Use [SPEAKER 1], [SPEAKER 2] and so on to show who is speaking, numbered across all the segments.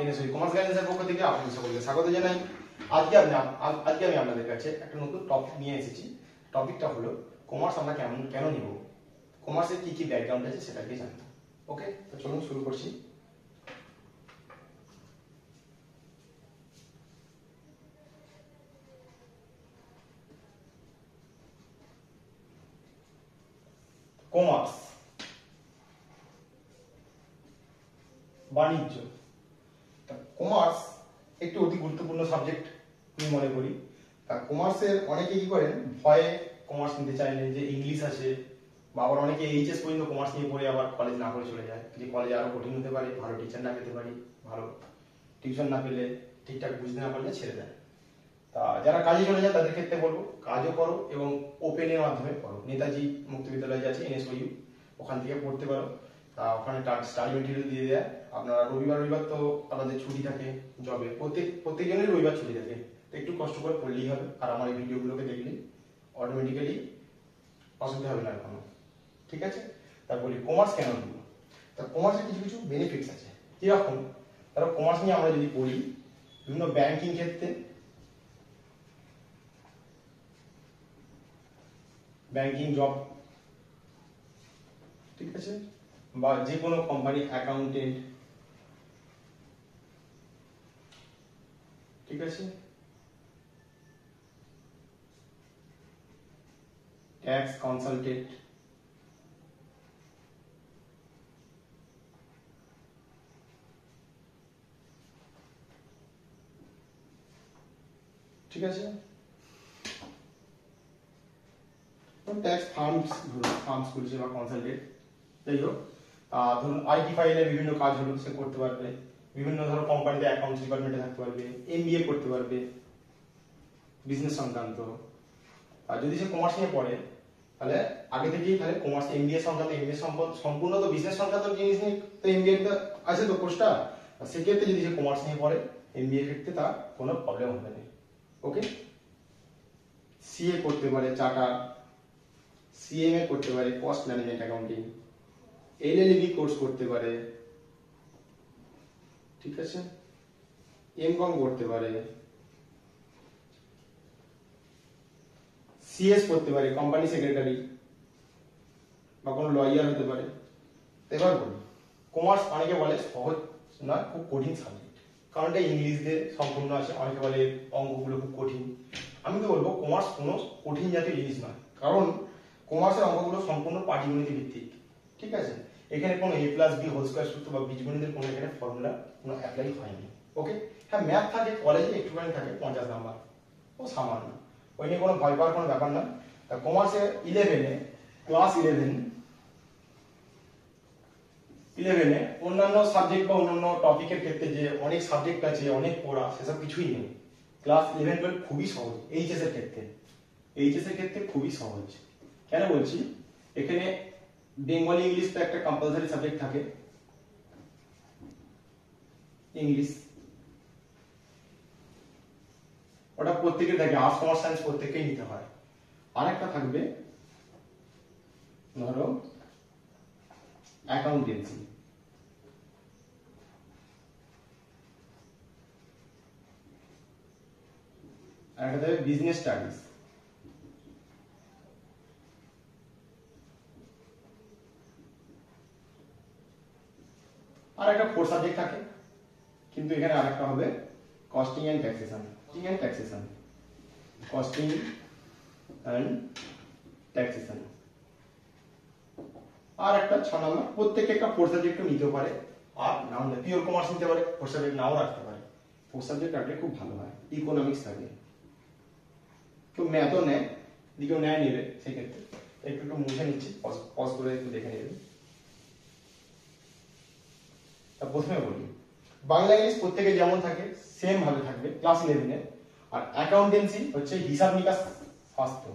[SPEAKER 1] এনএসওই commerce গাইডেন্সের পক্ষ থেকে আপনাদের সকলকে স্বাগত জানাই। আজকে আমি আপনাদের কাছে একটা নতুন টপিক নিয়ে এসেছি। টপিকটা হলো কমার্স আমরা কেন নিব, কমার্সের কি কি ব্যাকগ্রাউন্ড আছে সেটাকে জানবো। ওকে, তো চলুন শুরু করছি। কমার্স বাণিজ্য, কমার্স একটি অতি গুরুত্বপূর্ণ সাবজেক্ট আমি মনে করি। তা কমার্সের অনেকে কি করেন, ভয়ে কমার্স নিতে চাইলেন যে ইংলিশ আছে, বা আবার অনেকে এইচএস পর্যন্ত কমার্স নিয়ে পড়ে আবার কলেজ না করে চলে যায়, যে কলেজে আরো কঠিন হতে পারে, ভালো টিচার না পেতে পারি, ভালো টিউশন না পেলে, ঠিকঠাক বুঝতে না পারলে ছেড়ে দেয়। তা যারা কাজে চলে যায় তাদের ক্ষেত্রে বলবো কাজও করো এবং ওপেনের মাধ্যমে পড়ো। নেতাজি মুক্ত বিদ্যালয় যে আছে এনএসইউ, ওখান থেকে পড়তে পারো। তা ওখানে স্টাডি মেটেরিয়াল দিয়ে দেয়। আপনারা রবিবার তো আপনাদের ছুটি থাকে জবে, প্রত্যেকজনের রবিবার ছুটি থাকে, তো একটু কষ্ট করে পড়লেই হবে। আর আমার এই ভিডিওগুলোকে দেখলে অটোমেটিক্যালি অসুবিধা হবে না কোনো। ঠিক আছে, তা বলি কমার্স কেন নিব। তা কমার্সের কিছু কিছু বেনিফিটস আছে। যেরকম ধরো কমার্স নিয়ে আমরা যদি পড়ি, বিভিন্ন ব্যাংকিং ক্ষেত্রে, ব্যাংকিং জব, ঠিক আছে, বা যে কোনো কোম্পানি অ্যাকাউন্টেন্ট, ঠিক আছে, ট্যাক্স কনসালটেন্ট, ঠিক আছে, ট্যাক্স ফার্মস খুলছে বা কনসালটেন্ট, যাই হোক। ধরুন আইটি ফাইলের বিভিন্ন কাজ হলো সে করতে পারবে, বিভিন্ন ধরো কোম্পানিতে অ্যাকাউন্টস ডিপার্টমেন্টে থাকতে পারবে, এমবিএ করতে পারবে বিজনেস সংক্রান্ত। আর যদি সে কমার্স নিয়ে পড়ে তাহলে আগে থেকেই তাহলে কমার্স এমবিএ সংক্রান্ত, সম্পূর্ণ তো বিজনেস সংক্রান্ত জিনিস নিয়ে তো এমবিএ আছে তো কোর্সটা। সেক্ষেত্রে যদি সে কমার্স নিয়ে পড়ে এমবিএ ক্ষেত্রে তার কোনো প্রবলেম হবে না। ওকে, সিএ করতে পারে, চার্টার, সিএমএ করতে পারে, cost management accounting, LLB course করতে পারে, ঠিক আছে, এমকম করতে পারে, সিএস করতে পারে, কোম্পানি সেক্রেটারি বা কোনো লয়ার হতে পারে। এবার বলি কমার্স অনেকে বলে সহজ নয়, খুব কঠিন সাবজেক্ট, কারণ এটা ইংলিশ দিয়ে সম্পূর্ণ আছে। অনেকে বলে অঙ্কগুলো খুব কঠিন। আমি তো বলবো কমার্স কোনো কঠিন জাতীয় জিনিস নয়, কারণ কমার্সের অঙ্কগুলো সম্পূর্ণ পাটিগণিত ভিত্তিক। ঠিক আছে, এখানে কোনো a+b হোল স্কয়ার সূত্র বা বীজগণিতের কোনো এখানে ফর্মুলা কোনো অ্যাপ্লাই হয়নি। ওকে, হ্যাঁ ম্যাথ থাকে কলেজে একটুখানি থাকে 50 নাম্বার, ও সামান্য, ওই নিয়ে কোনো ভয় পাওয়ার কোনো ব্যাপার না। তা কমার্সে ক্লাস 11 অন্যান্য সাবজেক্ট বা অন্যান্য টপিকের ক্ষেত্রে যে অনেক সাবজেক্ট আছে, অনেক পড়া, সেসব কিছুই নেই। ক্লাস 11-12 খুবই সহজ। এইচএস এর ক্ষেত্রে খুবই সহজ। কেন বলছি, এখানে বেঙ্গলি ইংলিশ তো একটা কম্পালসারি সাবজেক্ট থাকে, ইংলিশ, ওটা প্রত্যেকের থাকে, আর্টস কমার্স সায়েন্স প্রত্যেককেই নিতে হয়। আরেকটা থাকবে ধরো অ্যাকাউন্টেন্সি, আর একটা থাকবে বিজনেস স্টাডিজ, আর একটা 4 সাবজেক্ট থাকে, কিন্তু এখানে আরেকটা হবে কস্টিং এন্ড ট্যাক্সেশন, আর একটা 6 নম্বর। প্রত্যেকে একটা 4 সাবজেক্ট নিতে পারে, আর না হলে পিওর কমার্স নিতে পারে, 4 সাবজেক্ট নাও রাখতে পারে। 4 সাবজেক্ট রাখলে খুব ভালো হয়। ইকোনমিক্স থাকে, কেউ ম্যাথও নেয়, দিকেও নেবে, সেক্ষেত্রে একটু মুছে নিচ্ছি, পজ করে একটু দেখে নেবেন। তা প্রথমে বলি বাংলা ইংলিশ প্রত্যেকে যেমন থাকে সেম ভাবে থাকবে ক্লাস 11-এ। আর অ্যাকাউন্টেন্সি হচ্ছে হিসাব নিকাশ শাস্ত্র,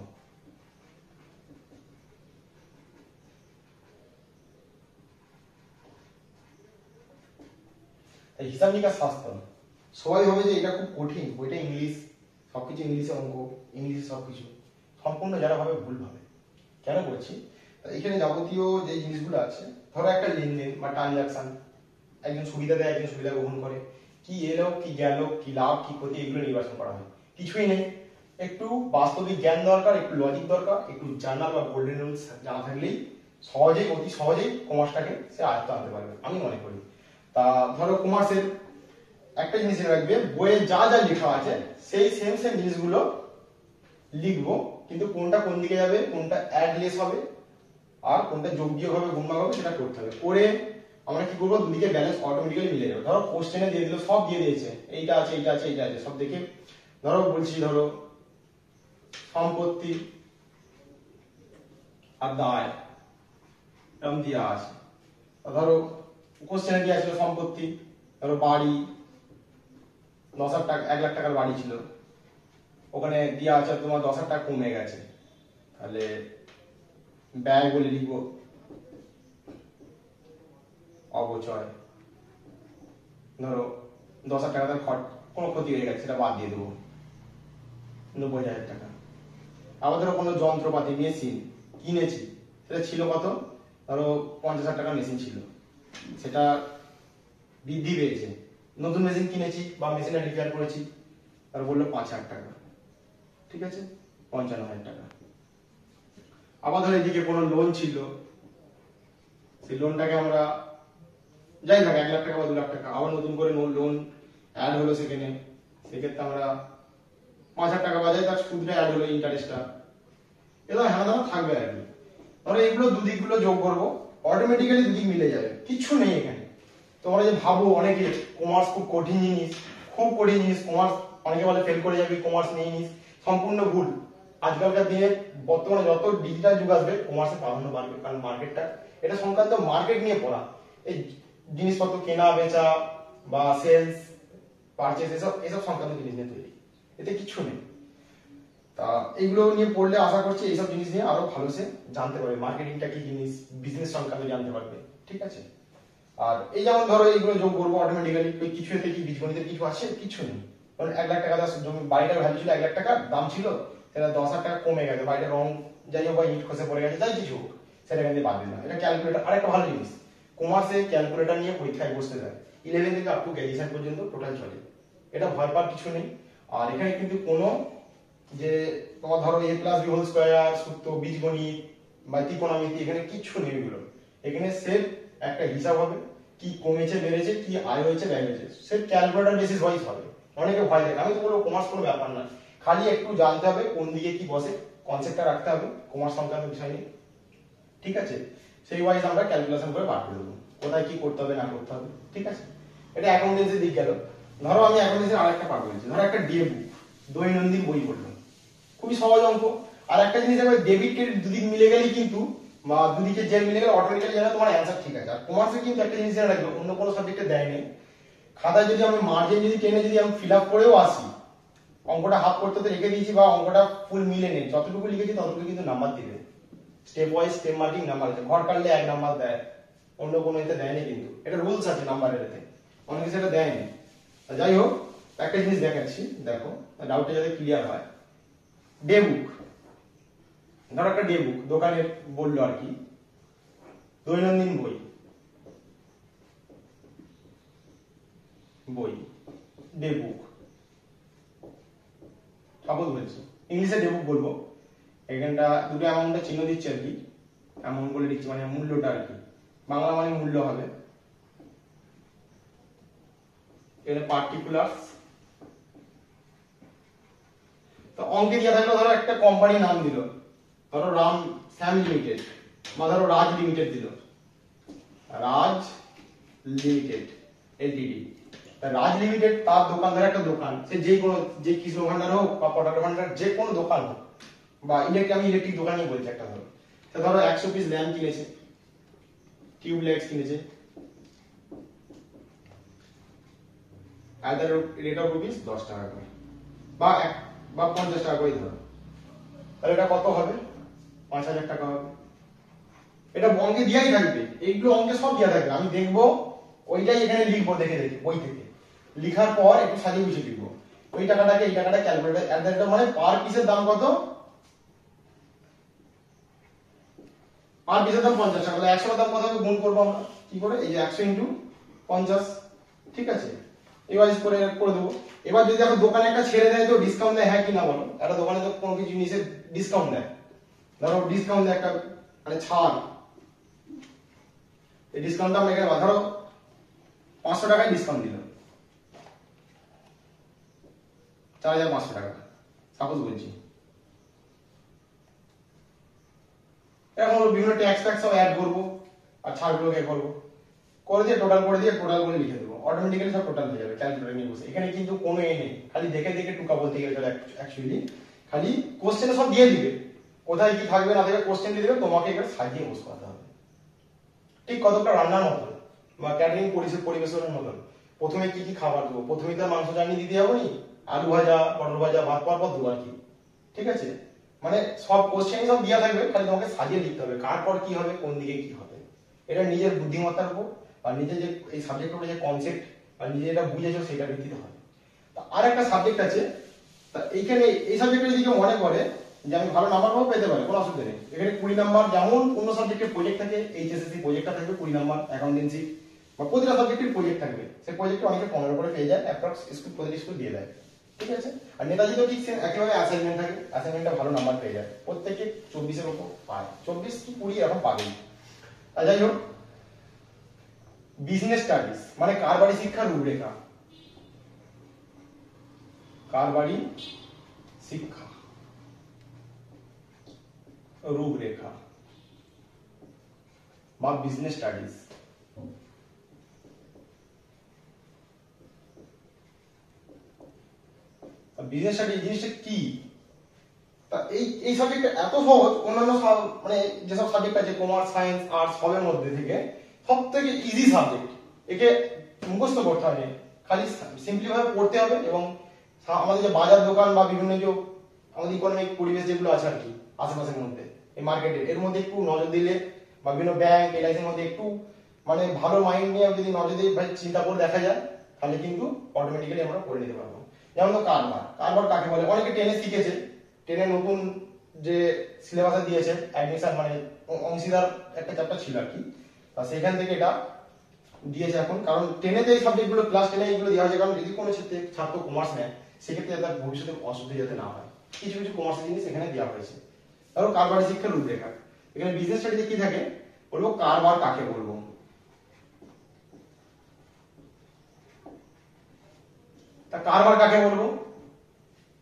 [SPEAKER 1] হিসাব নিকাশ শাস্ত্র সবাই ভাবে যে এটা খুব কঠিন, ওইটা ইংলিশ, সবকিছু ইংলিশে, অঙ্ক ইংলিশে, সবকিছু সম্পূর্ণ যারা ভাবে ভুল ভাবে। কেন বলছি, এখানে যাবতীয় যে জিনিসগুলো আছে, ধরো একটা লেনদেন বা ট্রানজাকশন, একজন সুবিধা দেয়, একজন সুবিধা গ্রহণ করে, কি এলো কি গেল কি লাভ কি ক্ষতি এগুলো নির্বাচন করা হয়, কিছুই নেই। একটু বাস্তবিক জ্ঞান দরকার, একটু লজিক দরকার, একটু জার্নাল বা গোল্ডেন রুলস জানা থাকলেই সহজেই অতি সহজেই কমার্সটাকে সে আয়ত্ত আনতে পারবে আমি মনে করি। তা ধরো কমার্সের একটা জিনিস রাখবে, বইয়ে যা যা লেখা আছে সেই সেম সেম জিনিসগুলো লিখবো, কিন্তু কোনটা কোন দিকে যাবে, কোনটা অ্যাডলেস হবে আর কোনটা যোগ বিয়োগ হবে গুণ ভাগ হবে সেটা করতে হবে। করে আমরা কি করবো, দুদিকে ব্যালেন্স অটোমেটিক্যালি মিলে যাবে। ধরো কোশ্চেনে দিয়ে দিল, সব দিয়ে দিয়েছে, এইটা আছে এইটা আছে এইটা আছে সব দেখে, ধরো বলছি ধরো সম্পত্তি আর দায় এরকম দেওয়া আছে। ধরো কোশ্চেনে কি আছে, সম্পত্তি, ধরো বাড়ি 10,000 টাকা, 1 লাখ টাকার বাড়ি ছিল, ওখানে দেওয়া আছে তোমার 10,000 টাকা কমে গেছে, তাহলে ব্যয় বলে লিখবো অবচয়। ধরো 10,000 টাকা তার কোনো ক্ষতি হয়ে গেছে, সেটা বাদ দিয়ে দেবো 90,000 টাকা। আবার ধরো কোনো যন্ত্রপাতি মেশিন কিনেছি, সেটা ছিল কত, ধরো 50,000 টাকা মেশিন ছিল, সেটা বৃদ্ধি পেয়েছে, নতুন মেশিন কিনেছি বা মেশিনটা রিপেয়ার করেছি, তার বললো 5,000 টাকা, ঠিক আছে 55,000 টাকা। আবার ধরো এদিকে কোনো লোন ছিল, সেই লোনটাকে আমরা যাই থাক 1 লাখ টাকা বা 2 লাখ টাকা, আবার নতুন করে লোন অ্যাড হলো সেখানে, সেক্ষেত্রে আমরা 5,000 টাকা বাজাই, তার সুদটা অ্যাড হলো, ইন্টারেস্টটা, এরকম হ্যাঁ থাকবে আর কি। ধরো এইগুলো দুদিকগুলো যোগ করবো, অটোমেটিক্যালি দুদিক মিলে যাবে, কিচ্ছু নেই এখানে। তোমরা যে ভাবো অনেকে কমার্স খুব কঠিন জিনিস, খুব কঠিন জিনিস কমার্স, অনেকে বলে ফেল করে যাবি কমার্স নিয়ে নিস, সম্পূর্ণ ভুল। আজকালকার দিনে বর্তমানে যত ডিজিটাল যুগ আসবে কমার্সের প্রাধান্য বাড়বে, কারণ মার্কেটটা এটা সংক্রান্ত মার্কেট নিয়ে পড়া, এই জিনিসপত্র কেনা বেচা বা সেলস পারচেজ এসব সংক্রান্ত জিনিস নিয়ে তৈরি, এতে কিছু নেই। তা এইগুলো নিয়ে পড়লে আশা করছি এইসব জিনিস নিয়ে আরো ভালো সে জানতে পারবে, মার্কেটিংটা কি জিনিস, বিজনেস সংক্রান্ত জানতে পারবে, ঠিক আছে। আর এই যেমন ধরো এইগুলো যোগ করবো অটোমেটিক্যালি, কিছু এতে কি বীজগণিতের কিছু আছে, কিছু নেই। কারণ 1 লাখ টাকা জমি, বাড়িটার ভ্যালু ছিল 1 লাখ টাকা, দাম ছিল, সেটা 10,000 টাকা কমে গেছে, বাড়িটার রং যাই হোক বা ইট খসে পড়ে গেছে, যাই কিছু হোক, সেটা কিন্তু বাদ দিলাম। এটা ক্যালকুলেটর, আরেকটা ভালো জিনিস, কমার্সে ক্যালকুলেটর নিয়ে পরীক্ষায় বসতে দেয়, 11 থেকে আপ টু গ্র্যাজুয়েশন পর্যন্ত টোটাল চলে, এটা ভয় পাওয়ার কিছু নেই। আর এখানে কিন্তু কোনো যে তোমার ধরো a+b² সূত্র, বীজগণিত বা ত্রিকোণমিতি, এখানে কিছু নেই এগুলো। এখানে সেফ একটা হিসাব হবে, কি কমেছে বেড়েছে, কি আয় হয়েছে ব্যয় হয়েছে, সেফ ক্যালকুলেটর বেসিস ওয়াইজ হবে। অনেকে ভয় দেখে, আমি তো বলবো কমার্স কোনো ব্যাপার না, খালি একটু জানতে হবে কোন দিকে কি বসে, কনসেপ্টটা রাখতে হবে কমার্স সংক্রান্ত বিষয় নিয়ে, ঠিক আছে। সেই ওয়াইজ আমরা ক্যালকুলেশন করে বার করে দেবো কোথায় কি করতে হবে না করতে হবে, ঠিক আছে। এটা অ্যাকাউন্টেন্সির দিক গেল। ধরো আমি অ্যাকাউন্টেন্সির আরেকটা পার্ট বলছি, ধরো একটা ডিএ বুক, দৈনন্দিন বই পড়লাম, খুবই সহজ অঙ্ক। আর একটা জিনিস দেখবে, ডেবিট ক্রেডিট দুদিক মিলে গেলেই কিন্তু, বা দুদিকে যে মিলে গেলে অটোমেটিক্যালি জানা তোমার অ্যান্সার ঠিক আছে। আর কমার্সে কিন্তু একটা জিনিস জেনে রাখবে, অন্য কোনো সাবজেক্টে দেয় নেই, খাতায় যদি আমি মার্জিন যদি টেনে যদি আমি ফিল আপ করেও আসি, অঙ্কটা হাফ করতে তো রেখে দিয়েছি বা অঙ্কটা ফুল মিলে নেই, যতটুকু লিখেছি ততটুকু কিন্তু নাম্বার দিবে, step wise step marking number আছে, ঘর কাটলে 1 নাম্বার দেয়, অন্য কোনো এতে দেয়নি, কিন্তু এটা রুলস আছে নাম্বারের, এতে অনেক কিছু এটা দেয়নি। যাই হোক, একটা জিনিস দেখাচ্ছি, দেখো ডাউটটা যাতে ক্লিয়ার হয়। ডে বুক, ধরো একটা ডে বুক দোকানে বললো আর কি, দৈনন্দিন বই, ডে বুক সাপোজ বলছি, ইংলিশে ডে বুক বলবো, এখানটা দুটো অ্যামাউন্টটা চিহ্ন দিচ্ছে আর কি, অ্যামাউন্ট বলে দিচ্ছি মানে মূল্যটা আর কি, বাংলা মানে মূল্য হবে, এখানে পার্টিকুলারস। তো অঙ্কে দিয়ে থাকলো, ধরো একটা কোম্পানির নাম দিল, ধরো শ্যাম লিমিটেড বা ধরো রাজ লিমিটেড দিল, রাজ লিমিটেড এলটিডি। রাজ লিমিটেড তার দোকানদার একটা দোকান, সে যে কোনো, যে কৃষ্ণ ভান্ডার হোক বা পটাটো ভান্ডার, যে কোনো দোকান হোক, বা আমি ইলেকট্রিক দোকানই বলছি একটা, ধরো তো ধরো 100 পিস ল্যাম্প কিনেছে, টিউব লাইটস কিনেছে, আদার রেট অফ রুপিস 10 টাকা করে বা 50 টাকা করে ধরো, তাহলে এটা কত হবে, 5,000 টাকা হবে। এটা অঙ্কে দিয়াই থাকবে, এইগুলো অঙ্কে সব দেওয়া থাকবে, আমি দেখবো ওইটাই এখানে লিখবো, দেখে বই থেকে লিখার পর একটু সাজিয়ে গুছিয়ে লিখবো, ওই টাকাটাকে এই টাকাটা ক্যালকুলেটর অ্যাড দ্য রেট, মানে পার পিসের দাম কত, পার পিসের দাম 50 টাকা, তাহলে 100 দাম কত হবে গুণ করবো আমরা কি করে, এই যে 100 × 50, ঠিক আছে। এভারেজ করে করে দেবো। এবার যদি দেখো দোকানে একটা ছেড়ে দেয় তো ডিসকাউন্ট দেয়, হ্যাঁ কি না বলো? একটা দোকানে তো কোনো কিছু জিনিসের ডিসকাউন্ট দেয়, ধরো ডিসকাউন্ট দেয় একটা মানে ছাড়, এই ডিসকাউন্টটা আমরা এখানে ধরো 500 টাকায় ডিসকাউন্ট দিল, 4500 টাকা সাপোজ বলছি। এখন বিভিন্ন ট্যাক্স ট্যাক্স সব অ্যাড করবো আর ছাড়গুলোকে করবো, করে দিয়ে টোটাল করে দিয়ে টোটাল করে লিখে দেবো, অটোমেটিক্যালি সব টোটাল হয়ে যাবে ক্যালকুলেটর নিয়ে বসে। এখানে কিন্তু কোনো এ নেই, খালি দেখে দেখে টুকা বলতে গেলে অ্যাকচুয়ালি খালি কোশ্চেনে সব দিয়ে দিবে, কোথায় কি থাকবে না থাকবে কোশ্চেন দিয়ে দিবে, তোমাকে এখানে সাজিয়ে বসে করতে হবে। ঠিক কতটা রান্নার মতন বা ক্যাটারিং পরিবেশনের মতন। প্রথমে কি কি খাবার দেবো, প্রথমে তো মাংস জানিয়ে দিতে যাবো নি, আলু ভাজা পটল ভাজা ভাত পর পর দেবো আর কি, ঠিক আছে? মানে সব কোশ্চেন সব দেওয়া থাকবে, খালি তোমাকে সাজিয়ে লিখতে হবে কার পর কি হবে কোন দিকে কি হবে। এটা নিজের বুদ্ধিমত্তার উপর আর নিজের যে এই সাবজেক্টের উপরে যে কনসেপ্ট আর নিজে যেটা বুঝেছো সেটার ভিত্তিতে হয়। আর একটা সাবজেক্ট আছে, তা এইখানে এই সাবজেক্টে যদি কেউ মনে করে যে আমি ভালো নাম্বার পাবো, পেতে পারে, কোনো অসুবিধা নেই। এখানে 20 নাম্বার, যেমন অন্য সাবজেক্টের প্রজেক্ট থাকে, এইচএসসি প্রজেক্টটা থাকবে 20 নাম্বার, অ্যাকাউন্টেন্সি বা প্রতিটা সাবজেক্টের প্রজেক্ট থাকবে, সেই প্রজেক্টে অনেকে 15 করে পেয়ে যায়, অ্যাপ্রক্স স্কুল প্রতিটি স্কুল দিয়ে দেয়, ঠিক আছে? আর নেতাজিতেও ঠিক একেবারে অ্যাসাইনমেন্ট থাকে, অ্যাসাইনমেন্টটা ভালো নাম্বার পেয়ে যায়, প্রত্যেকে 24 এর উপর পায়, 24 কি 20 এরকম পাবেই। আর যাই হোক, বিজনেস স্টাডিজ মানে কারবারি শিক্ষার রূপরেখা, কারবারি শিক্ষা রূপরেখা বা বিজনেস স্টাডিজ। বিজনেস স্টাডিজ জিনিসটা কি? তা এই সাবজেক্টটা এত সহজ, অন্যান্য মানে যেসব সাবজেক্ট আছে কমার্স সায়েন্স আর্টস সবের মধ্যে থেকে সব থেকে ইজি সাবজেক্ট। একে মুখস্থ করতে হবে, খালি সিম্পলি ভাবে পড়তে হবে এবং আমাদের যে বাজার দোকান বা বিভিন্ন যে আমাদের ইকোনমিক পরিবেশ যেগুলো আছে আর কি আশেপাশের মধ্যে, এই মার্কেটে এর মধ্যে একটু নজর দিলে বা বিভিন্ন ব্যাংক এলআইসির মধ্যে একটু মানে ভালো মাইন্ড নিয়ে যদি নজর দিয়ে চিন্তা করে দেখা যায়, তাহলে কিন্তু অটোমেটিক্যালি আমরা করে নিতে পারবো। যেমন তো কারবার, কারবার কাকে বলে? অনেকে টেনে শিখেছে, টেনে নতুন যে সিলেবাসে দিয়েছে অ্যাডমিশন মানে অংশীদার একটা চ্যাপ্টার ছিল আর কি, তা সেখান থেকে এটা দিয়েছে এখন। কারণ টেনেতে এই সাবজেক্টগুলো ক্লাস 10 এইগুলো দেওয়া হয়েছে, কারণ যদি কোনো ছাত্র কমার্স নেয় সেক্ষেত্রে তার ভবিষ্যতে অসুবিধা যাতে না হয়, কিছু কিছু কমার্সের জিনিস এখানে দেওয়া হয়েছে। ধরো কারবারি শিক্ষার রূপরেখা, এখানে বিজনেস স্টাডিতে কি থাকে বলবো, কারবার কাকে বলবো। তা কারবার কাকে বলবো,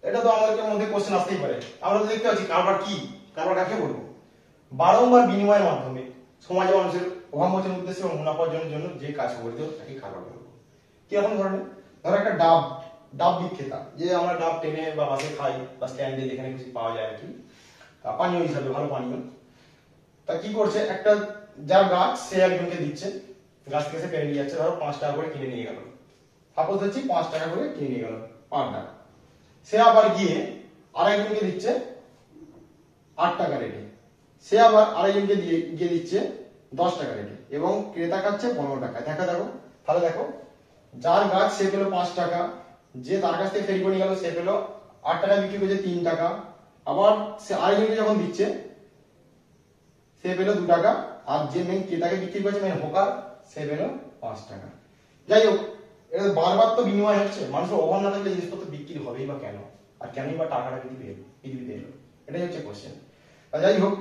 [SPEAKER 1] এটা তো আমাদের মধ্যে কোশ্চেন আসতেই পারে। আমরা তো দেখতে পাচ্ছি কারবার কি, কারবার কাকে বলবো? বারংবার বিনিময়ের মাধ্যমে সমাজে মানুষের অভাব মোচনের উদ্দেশ্যে এবং মুনাফা অর্জনের জন্য যে কাজ করতে হয় তাকে কারবার বলবো। কিরকম ধরনের? ধরো একটা ডাব বিক্রেতা, যে আমরা ডাব টেনে বা বাসে খাই বা স্ট্যান্ডে যেখানে খুশি পাওয়া যায় আর কি, পানীয় হিসাবে ভালো পানীয়। তা কি করছে, একটা যার গাছ সে একজনকে দিচ্ছে, গাছ থেকে সে পেরে নিয়ে যাচ্ছে, ধরো 5 টাকা করে কিনে নিয়ে গেল, সাপোজ হচ্ছে 5 টাকা করে কিনে নিয়ে গেল পার ডাব। সে আবার গিয়ে আরেকজনকে দিচ্ছে 8 টাকা রেটে, সে আবার আরেকজনকে গিয়ে দিচ্ছে 10 টাকা রেটে এবং ক্রেতা খাচ্ছে 15 টাকা। দেখো তাহলে দেখো, যার গাছ সে পেলো 5 টাকা, যে তার কাছ থেকে ফেরি করে নিয়ে গেল সে পেলো 8 টাকা বিক্রি করেছে 3 টাকা, আবার সে আরেকজনকে যখন দিচ্ছে সে পেলো 2 টাকা, আর যে মেন ক্রেতাকে বিক্রি করেছে মেন হোকার সে পেলো 5 টাকা। যাই হোক, এটা বারবার তো বিনিময় হচ্ছে, মানুষের অভাব না থাকলে জিনিসপত্র বিক্রি হবেই বা কেন, আর কেনই বা টাকাটা পৃথিবীতে এলো, এটাই হচ্ছে কোশ্চেন। যাই হোক,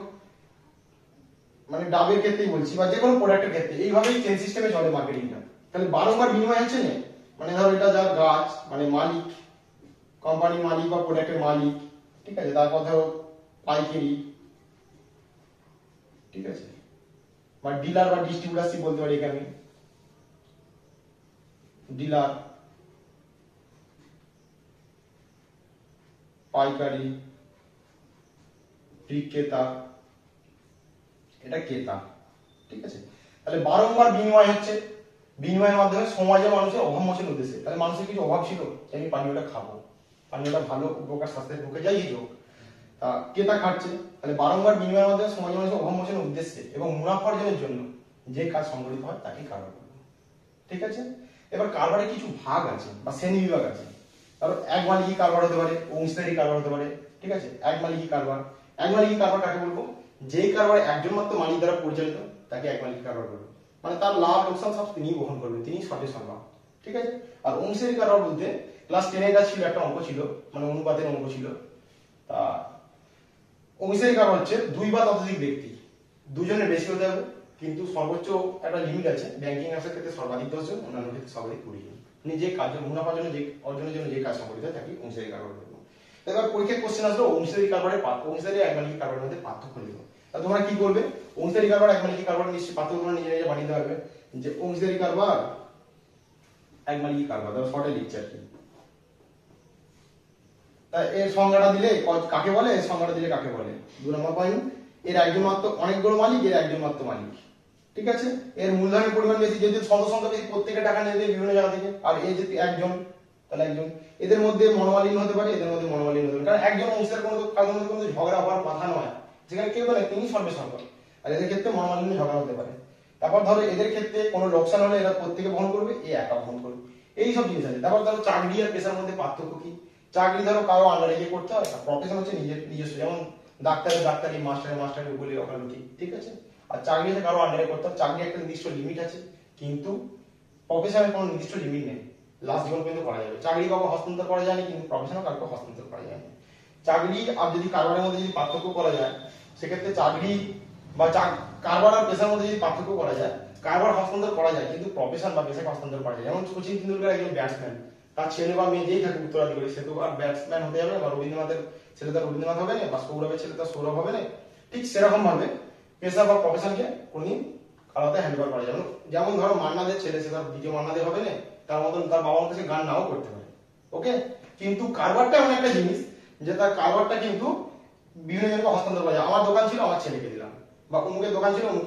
[SPEAKER 1] মানে ডাবের ক্ষেত্রেই বলছি বা যে কোনো প্রোডাক্টের ক্ষেত্রে এইভাবেই চেন সিস্টেমে চলে মার্কেটিংটা। তাহলে বারংবার বিনিময় হচ্ছে না, মানে ধরো এটা যার গাছ মানে মালিক, কোম্পানির মালিক বা প্রোডাক্টের মালিক, ঠিক আছে, তারপর ধরো পাইকারি, ঠিক আছে, বা ডিলার বা ডিস্ট্রিবিউটারশিপ বলতে পারি এখানে, ডিলার, পাইকারি, বিক্রেতা, এটা ক্রেতা, ঠিক আছে। তাহলে বারংবার বিনিময় হচ্ছে, বিনিময়ের মাধ্যমে সমাজে মানুষের অভাব মোচনের উদ্দেশ্যে, তাহলে মানুষের কিছু অভাব ছিল, আমি পানীয়টা খাবো, পানীয়টা ভালো উপকার স্বাস্থ্যের পক্ষে যাই হোক, তা ক্রেতা খাচ্ছে। তাহলে বারংবার বিনিময়ের মাধ্যমে সমাজে মানুষের অভাব মোচনের উদ্দেশ্যে এবং মুনাফা অর্জনের জন্য যে কাজ সংগঠিত হয় তাকে কারবার বলবো, ঠিক আছে। এবার কারবারে কিছু ভাগ আছে বা শ্রেণী বিভাগ আছে। ধরো এক মালিকি কারবার হতে পারে, অংশীদারি কারবার হতে পারে, ঠিক আছে। এক মালিকি কারবার কাকে বলবো? যেই কারবার একজন মাত্র মালিক দ্বারা পরিচালিত তাকে এক মালিকি কারবার বলবো। মানে তার লাভ লোকসান সব তিনি বহন করবেন, তিনি সর্বে সর্বা, ঠিক আছে। আর অংশের কারবার বলতে ক্লাস 10 এর ছিল একটা অঙ্ক ছিল, মানে অনুপাতের অঙ্ক ছিল। তা অংশের কারবার হচ্ছে দুই বা ততোধিক ব্যক্তি, দুজনের বেশি হতে হবে, কিন্তু সর্বোচ্চ একটা লিমিট আছে। ব্যাংকিং ব্যবসার ক্ষেত্রে সর্বাধিক 10 জন, অন্যান্য ক্ষেত্রে সর্বাধিক 20 জন। যে কাজ মুনাফার জন্য, যে অর্জনের জন্য যে কাজ সংগঠিত হয় তাকে অংশীদারি কারবার বলবো। এবার পরীক্ষায় কোশ্চেন আসলো অংশীদারি কারবারের অংশীদারি একমালিক কারবারের মধ্যে পার্থক্য লিখো। তা তোমরা কি করবে? অংশীদারি কারবার একমালিক কারবার নিশ্চয়ই পার্থক্য তোমরা নিজে নিজে বানিয়ে পারবে, যে অংশীদারি কারবার একমালিক কারবার, তাহলে শর্টে লিখছে আর কি। তা এর সংজ্ঞাটা দিলে কাকে বলে, এর সংজ্ঞাটা দিলে কাকে বলে? 2 নম্বর পয়েন্ট, এর একজন মাত্র অনেকগুলো মালিক, এর একজন মাত্র মালিক। ঠিক আছে। এর মূলধনের পরিমাণ বেশি, যদি সদস্য সংখ্যা বেশি, প্রত্যেকটা টাকা নিয়ে যাবে বিভিন্ন জায়গা থেকে। আর এই যদি একজন, তাহলে একজন। এদের মধ্যে মনোমালিন্য হতে পারে, এদের মধ্যে মনোমালিন্য হতে পারে, কারণ একজন অংশের কারোর মধ্যে কোনো ঝগড়া হওয়ার কথা নয়, যেখানে কেউ বলে তিনি সর্বেসর্বা। আর এদের ক্ষেত্রে মনোমালিন্য ঝগড়া হতে পারে। তারপর ধরো এদের ক্ষেত্রে কোনো লোকসান হলে এরা প্রত্যেকে বহন করবে, এ একা বহন করবে, এই সব জিনিস আছে। তারপর ধরো চাকরি আর পেশার মধ্যে পার্থক্য কি? চাকরি ধরো কারো আন্ডারে গিয়ে করতে হয়, প্রফেশন হচ্ছে নিজস্ব, যেমন ডাক্তারের ডাক্তারি, মাস্টারের মাস্টারি, বলে ওকালতি। ঠিক আছে। আর চাকরি হচ্ছে কারো আন্ডারে করতে হয়, চাকরি একটা নির্দিষ্ট লিমিট আছে, কিন্তু প্রফেশনের কোনো নির্দিষ্ট লিমিট নেই, লাস্ট জীবন পর্যন্ত করা যাবে। চাকরি কাউকে হস্তান্তর করা যায় না, কিন্তু প্রফেশনাল কাউকে হস্তান্তর করা যায় না। চাকরি আর যদি কারবারের মধ্যে যদি পার্থক্য করা যায়, সেক্ষেত্রে চাকরি বা কারবার আর পেশার মধ্যে যদি পার্থক্য করা যায়, কারবার হস্তান্তর করা যায়, কিন্তু প্রফেশন বা পেশাকে হস্তান্তর করা যায়। যেমন সচিন তেন্ডুলকর একজন ব্যাটসম্যান, তার ছেলে বা মেয়ে যেই থাকে উত্তরাধিকারী, সে তো আর ব্যাটসম্যান হতে যাবে না, বা রবীন্দ্রনাথের ছেলে তার রবীন্দ্রনাথ হবে না, বা সৌরভের ছেলে তার সৌরভ হবে না। ঠিক সেরকম ভাবে পেশা বা প্রফেশনকে কোনদিন আলাদা হ্যান্ডওভার করা যাবে না। যেমন ধরো মান্নাদের ছেলে, সে তার দ্বিতীয় মান্নাদে হবে না, তার মতন তার বাবার কাছে গান নাও করতে পারে। ওকে। কিন্তু কারবারটা এমন একটা জিনিস যে তার কারবারটা কিন্তু বিভিন্ন জনকে হস্তান্তর করা যায়। আমার দোকান ছিল, আমার ছেলেকে দিলাম, বা অমুকের দোকান ছিল, অমুক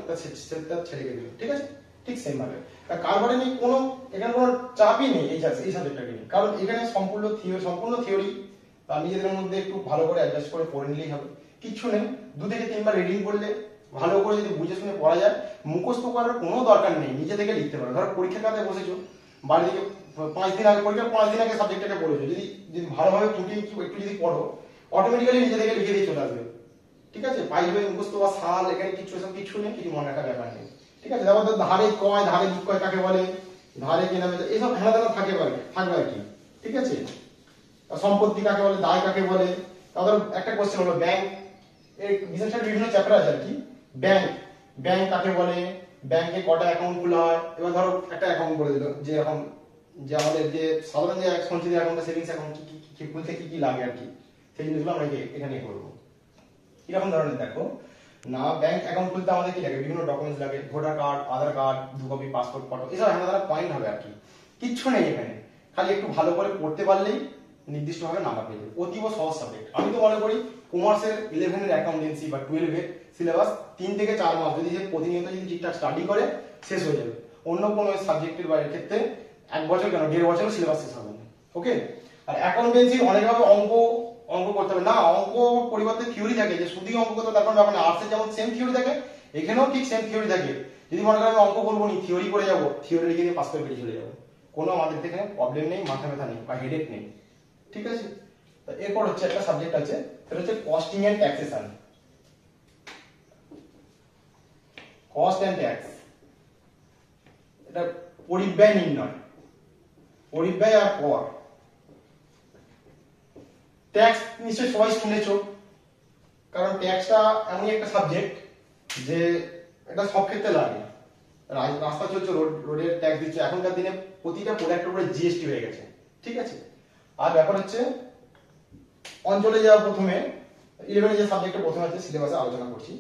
[SPEAKER 1] তার ছেলেকে দিলাম। ঠিক আছে। ঠিক সেম ভাবে কারবারে নেই কোনো, এখানে কোনো চাপই নেই এই সাবজেক্টটাকে নিয়ে, কারণ এখানে সম্পূর্ণ থিওরি, তার নিজেদের মধ্যে একটু ভালো করে অ্যাডজাস্ট করে পড়ে নিলেই হবে। কিচ্ছু নেই, 2 থেকে 3 বার রিডিং করলে, ভালো করে যদি বুঝে শুনে পড়া যায়, মুখস্থ করার কোনো দরকার নেই, নিজে থেকে লিখতে পারো। ধরো পরীক্ষার খাতায় বসেছো, বাড়ি থেকে 5 দিন আগে, পরীক্ষার 5 দিন আগে সাবজেক্টটাকে পড়েছো, যদি ভালোভাবে ফুটিয়ে একটু যদি পড়ো, অটোমেটিক্যালি নিজে থেকে লিখে দিয়ে চলে আসবে। ঠিক আছে। পাইবে মুখস্থ বা সাল, এখানে কিছু নেই, কিছু মনে রাখার ব্যাপার নেই। ঠিক আছে। তারপর ধারে কয়, ধারে বিক্রয় কাকে বলে, ধারে কেনা বেচা, এইসব হেলাধেলা থাকবে আর কি। ঠিক আছে। সম্পত্তি কাকে বলে, দায় কাকে বলে। তারপর একটা কোশ্চেন হলো ব্যাংক, এর বিশেষ করে বিভিন্ন চ্যাপ্টার আছে আর কি। ব্যাংক কাকে বলে, ব্যাংকে কটা অ্যাকাউন্ট খোলা হয়। এবার ধরো একটা অ্যাকাউন্ট বলে দিল, যে এখন যে আমাদের যে সাধারণ যে সঞ্চিত অ্যাকাউন্ট, সেভিংস অ্যাকাউন্ট কি খুলতে কি লাগে আর কি, সেই জিনিসগুলো আমরা এখানে করবো। কিরকম ধরনের দেখো না, ব্যাংক অ্যাকাউন্ট খুলতে আমাদের কি লাগে, বিভিন্ন ডকুমেন্টস লাগে, ভোটার কার্ড, আধার কার্ড, 2 কপি পাসপোর্ট ফটো, এসব হেলাধেলা পয়েন্ট হবে আর কি। কিচ্ছু নেই এখানে, খালি একটু ভালো করে পড়তে পারলেই নির্দিষ্টভাবে নাম্বার পেয়ে যাবে। অতীব সহজ সাবজেক্ট। আমি তো মনে করি কমার্সের 11 এর অ্যাকাউন্টেন্সি বা 12 এর সিলেবাস 3 থেকে 4 মাস যদি সে প্রতিনিয়ত যদি ঠিকঠাক স্টাডি করে, শেষ হয়ে যাবে। অন্য কোনো সাবজেক্টের বাইরের ক্ষেত্রে 1 বছর কেন 1.5 বছর সিলেবাস শেষ হবে না। ওকে। আর অ্যাকাউন্টেন্সি অনেকভাবে অঙ্ক করতে হবে না, অঙ্ক পরিবর্তে থিওরি থাকে, যে শুধু অঙ্ক করতে তার কোনো ব্যাপার না। আর্টসে যেমন সেম থিওরি থাকে, এখানেও ঠিক সেম থিওরি থাকে। যদি মনে করেন আমি অঙ্ক করবো নি, থিওরি করে যাবো, থিওরি লিখে দিয়ে পাস করে বেরিয়ে চলে যাবো, কোনো আমাদের এখানে প্রবলেম নেই, মাথা ব্যথা নেই বা হেডেক নেই। ঠিক আছে। এরপর হচ্ছে একটা সাবজেক্ট আছে, সেটা হচ্ছে costing and taxation. Cost and tax, এটা পরিব্যয় নির্ণয়, পরিব্যয় আর কর। ট্যাক্স নিশ্চয়ই সবাই শুনেছো, কারণ ট্যাক্সটা এমনই একটা সাবজেক্ট যে এটা সব ক্ষেত্রে লাগে। রাস্তা চলছে, রোডের ট্যাক্স দিচ্ছে, এখনকার দিনে প্রতিটা প্রোডাক্টের উপরে জিএসটি হয়ে গেছে। ঠিক আছে। আর ব্যাপার হচ্ছে অঞ্চলে যাওয়া, প্রথমে 11 যে সাবজেক্টটা প্রথমে আছে সিলেবাসে আলোচনা করছি।